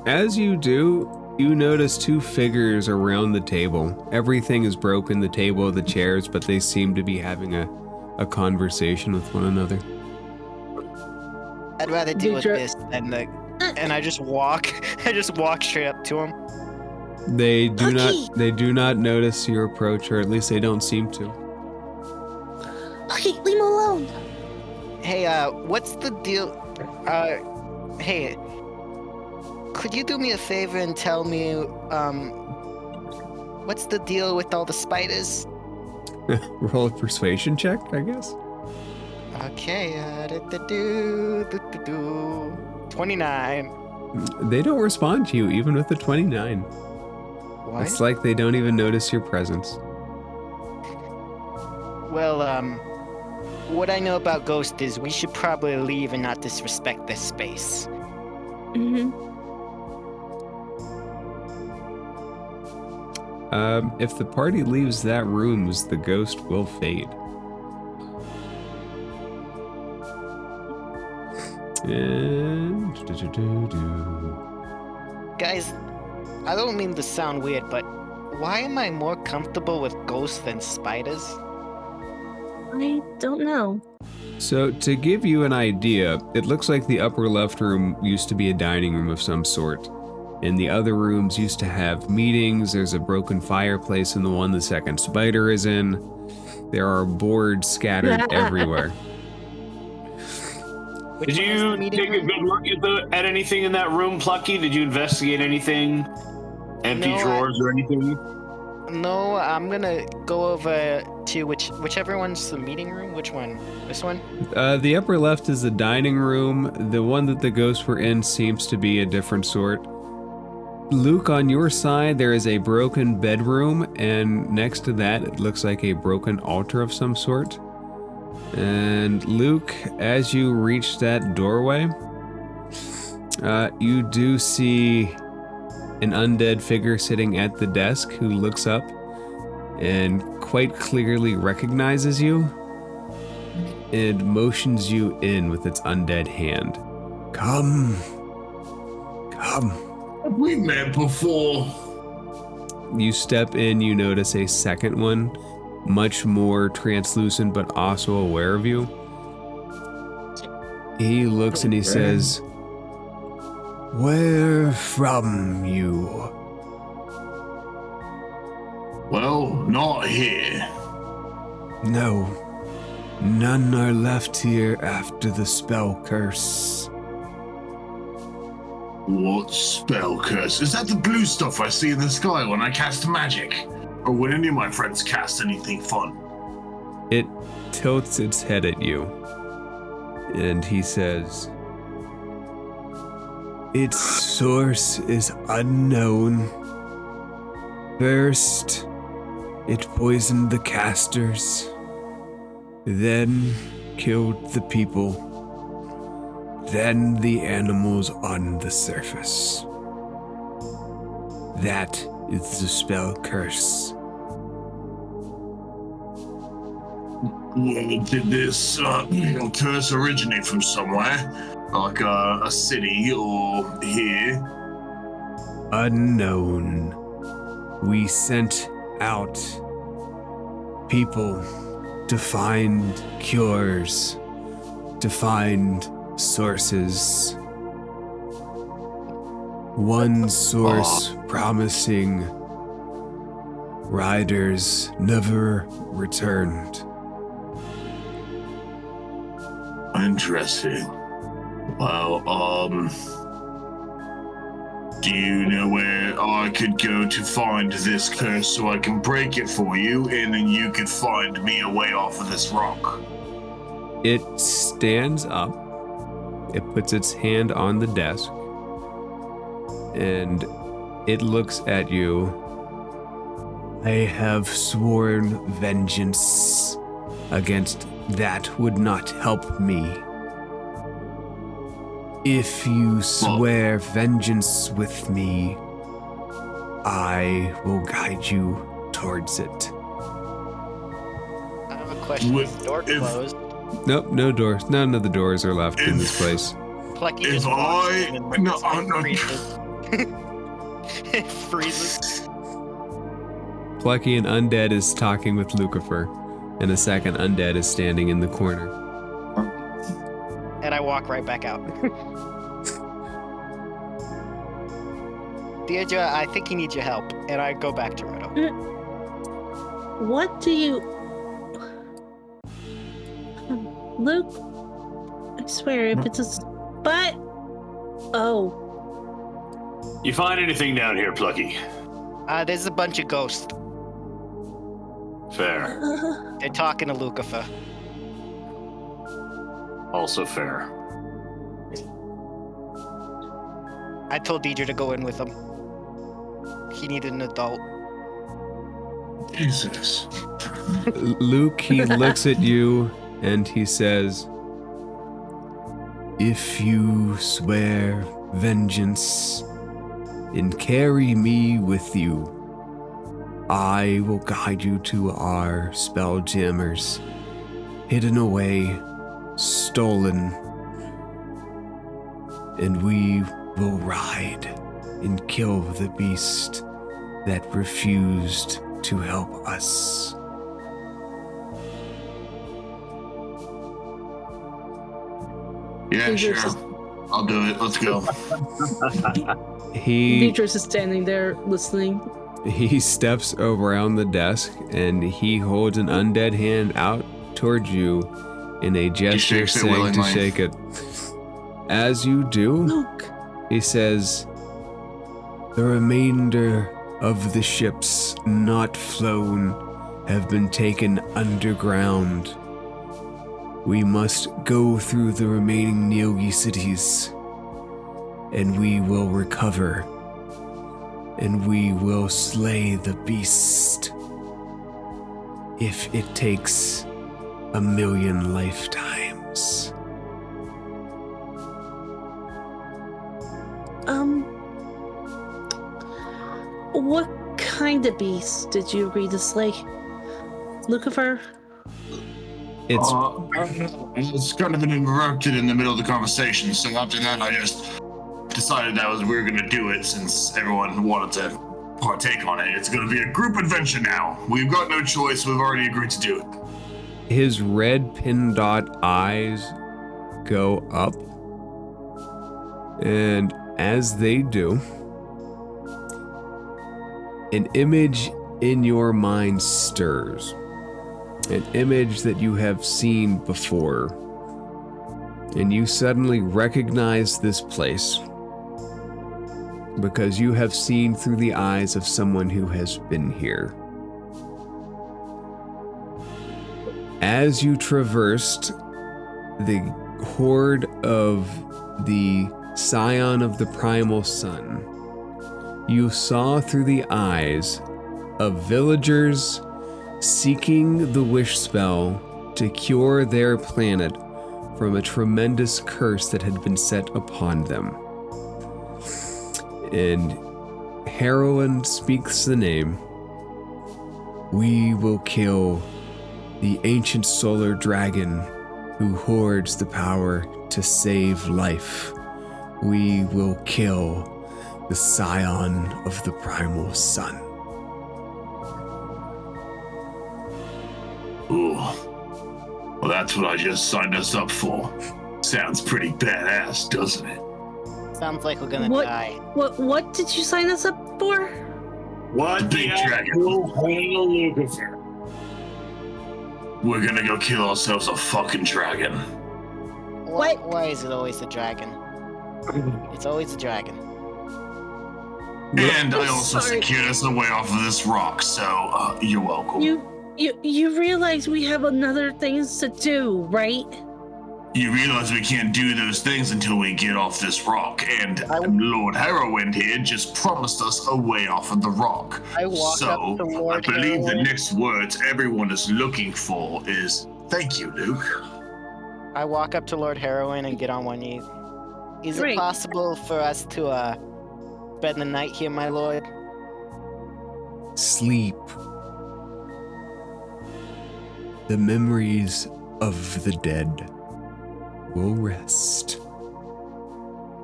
As you do, you notice two figures around the table. Everything is broken, the table, the chairs, but they seem to be having a conversation with one another. I'd rather deal with Deidre- this than the. And I just walk straight up to him. They do Lucky! not notice your approach, or at least they don't seem to. Okay, leave him alone. Hey, what's the deal? Hey, could you do me a favor and tell me, what's the deal with all the spiders? Roll a persuasion check, I guess. Okay, 29. They don't respond to you, even with the 29. What? It's like they don't even notice your presence. Well, what I know about Ghost is we should probably leave and not disrespect this space. Mm-hmm. If the party leaves that room, the ghost will fade. And... Guys, I don't mean to sound weird, but why am I more comfortable with ghosts than spiders? I don't know. So, to give you an idea, it looks like the upper left room used to be a dining room of some sort. And the other rooms used to have meetings. There's a broken fireplace in the one the second spider is in. There are boards scattered everywhere. Which Did one is the you meeting take a room? good look at anything in that room, Plucky? Did you investigate anything? Empty No, drawers or anything? No, I'm gonna go over to whichever one's the meeting room. Which one? This one? The upper left is the dining room. The one that the ghosts were in seems to be a different sort. Luke, on your side, there is a broken bedroom, and next to that, it looks like a broken altar of some sort. And Luke, as you reach that doorway, you do see an undead figure sitting at the desk who looks up and quite clearly recognizes you and motions you in with its undead hand. Come. Come. Have we met before? You step in, you notice a second one, much more translucent but also aware of you. He looks and he says, "Where from you?" Well, not here. No, none are left here after the spell curse. What spell curse? Is that the blue stuff I see in the sky when I cast magic? Or when any of my friends cast anything fun? It tilts its head at you, and he says, "Its source is unknown. First, it poisoned the casters, then killed the people, then the animals on the surface. That is the spell curse." Well, did this curse originate from somewhere? Like a city or here? Unknown. We sent out people to find cures, to find sources. One source promising riders never returned. Interesting. Well, do you know where I could go to find this curse so I can break it for you, and then you could find me a way off of this rock? It stands up, it puts its hand on the desk, and it looks at you. "I have sworn vengeance against that would not help me. If you swear vengeance with me, I will guide you towards it." I have a question. Is the door closed? Nope, no doors. None of the doors are left in this place. Plucky If just walks I- in and no, looks I'm not- freezes. It freezes. Plucky and Undead is talking with Lucifer, and a second Undead is standing in the corner. And I walk right back out. Deirdre, I think he needs your help. And I go back to Roto. What do you... Luke, I swear, if it's a spot... Oh. You find anything down here, Plucky? There's a bunch of ghosts. Fair. They're talking to Lucifer. Also fair. I told Deirdre to go in with him. He needed an adult. Jesus. Luke, he looks at you and he says, "If you swear vengeance and carry me with you, I will guide you to our FeyJammers, hidden away, stolen, and we will ride and kill the beast that refused to help us." Yeah, sure. I'll do it. Let's go. Beatrice is standing there listening. He steps around the desk and he holds an undead hand out towards you in a gesture shakes it saying to willingly. shake it. As you do, Luke. he says, "The remainder of the ships not flown have been taken underground. We must go through the remaining Neogi cities, and we will recover, and we will slay the beast, if it takes 1,000,000 lifetimes." What kind of beast did you agree to slay? Lucifer? It's It's kind of been interrupted in the middle of the conversation, so after that I just decided we were going to do it since everyone wanted to partake on it. It's going to be a group adventure now. We've got no choice. We've already agreed to do it. his red pin dot eyes go up, and as they do, an image in your mind stirs. An image that you have seen before. And you suddenly recognize this place because you have seen through the eyes of someone who has been here. As you traversed the horde of the scion of the primal sun, you saw through the eyes of villagers seeking the wish spell to cure their planet from a tremendous curse that had been set upon them. And Heroine speaks the name. We will kill the ancient solar dragon who hoards the power to save life. We will kill the scion of the primal sun. Ooh. Well, that's what I just signed us up for. Sounds pretty badass, doesn't it? Sounds like we're gonna What? die. What did you sign us up for? What Big the dragon. actual hell, Lucifer? We're gonna go kill ourselves a fucking dragon. Why is it always the dragon? It's always the dragon. And I I'm also sorry. secured us a way off of this rock, so you're welcome. You realize we have other things to do, right? You realize we can't do those things until we get off this rock, and I- Lord Harrowwind here just promised us a way off of the rock. I walk So, up to Lord I believe the Harrowwind. next words everyone is looking for is, thank you, Luke. I walk up to Lord Heroin and get on one knee. Is Great. it possible for us to spend the night here, my lord? Sleep. The memories of the dead will rest.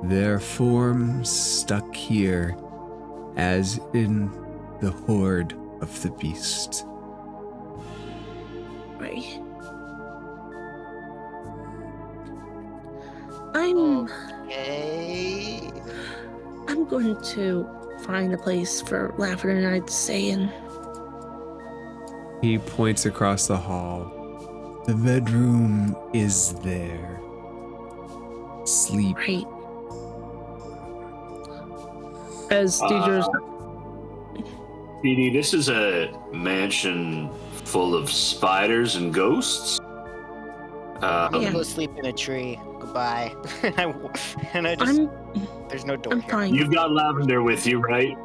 Their forms stuck here as in the horde of the beast. Right. I'm Okay. I'm going to find a place for Lavender and I to stay in. He points across the hall. The bedroom is there. Sleep. Right. As Deidre's PD, this is a mansion full of spiders and ghosts. I'm gonna Yeah. go sleep in a tree. Goodbye. and I just I'm there's no door I'm here. fine. You've got Lavender with you, right?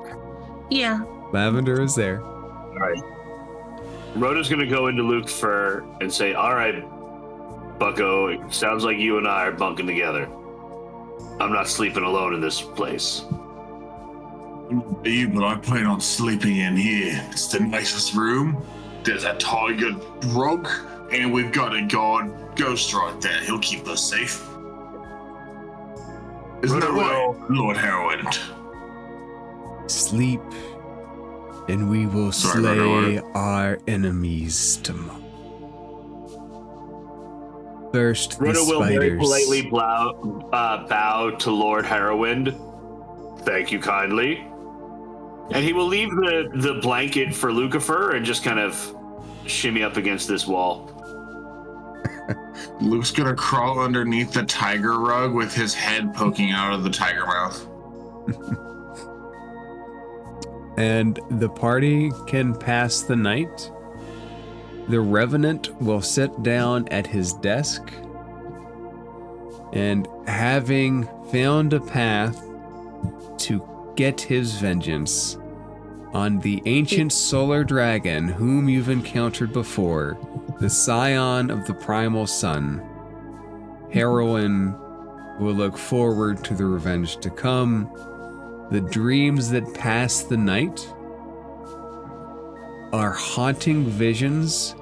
Yeah. Lavender is there. All right. Rhoda's gonna go into Luke Fur and say, "All right, Bucko, it sounds like you and I are bunking together. I'm not sleeping alone in this place." You, but I plan on sleeping in here. It's the nicest room. There's a tiger rug, and we've got a guard ghost right there. He'll keep us safe. Isn't that right, Lord Harrowwind? Sleep, and we will Sorry, slay Rhoda. our enemies tomorrow. First, the Rhoda will very spiders. politely bow to Lord Harrowwind. Thank you kindly. And he will leave the blanket for Lucifer and just kind of shimmy up against this wall. Luke's gonna crawl underneath the tiger rug with his head poking out of the tiger mouth. And the party can pass the night. The Revenant will sit down at his desk, and having found a path to get his vengeance on the ancient solar dragon whom you've encountered before, the scion of the primal sun, Heroine will look forward to the revenge to come. The dreams that pass the night are haunting visions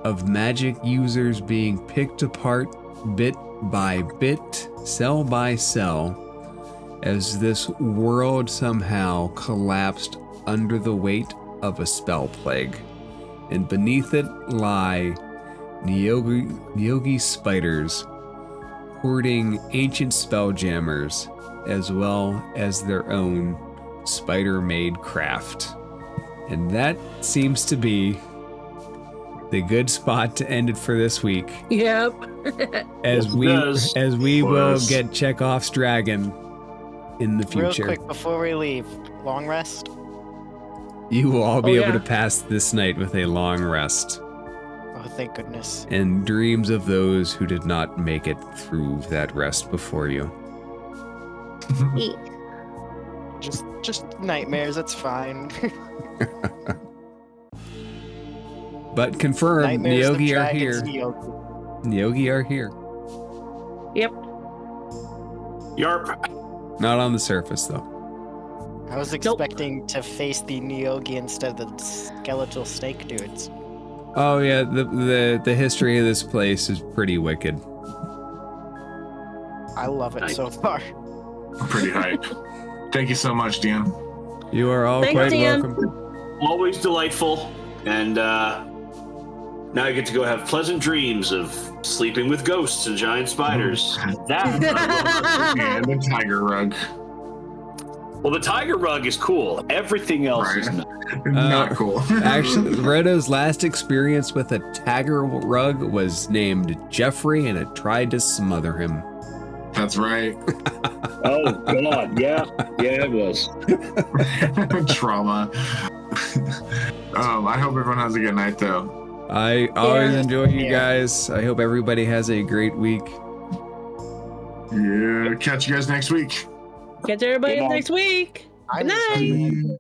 of magic users being picked apart bit by bit, cell by cell, as this world somehow collapsed under the weight of a spell plague. And beneath it lie Nyogi spiders, hoarding ancient spelljammers, as well as their own spider-made craft. And that seems to be the good spot to end it for this week. Yep. As Yes, we it does. as we will Yes. get Chekhov's dragon in the Real future. quick before we leave, long rest. You will all be Oh, able yeah. to pass this night with a long rest, Oh, thank goodness. and dreams of those who did not make it through that rest before you. Just nightmares. That's fine. But confirmed, Nightmares of Nyogi are dragons, here. Nyogi. Nyogi are here. Yep. Yarp. Not on the surface, though. I was expecting to face the Nyogi instead of the skeletal snake dudes. Oh yeah, the history of this place is pretty wicked. I love it Nice. so far. Pretty hype. Thank you so much, Dan. You are all Thanks, quite Dan. welcome. Always delightful. And now I get to go have pleasant dreams of sleeping with ghosts and giant spiders. That. And the tiger rug. Well, the tiger rug is cool. Everything else is not. Not cool. Actually, Redo's last experience with a tiger rug was named Jeffrey, and it tried to smother him. That's right. Oh, God. Yeah. Yeah, it was. Trauma. I hope everyone has a good night, though. I always Yeah. enjoy you Yeah. guys. I hope everybody has a great week. Yeah. Catch you guys next week. Catch everybody Good night. next week. I Good just- night.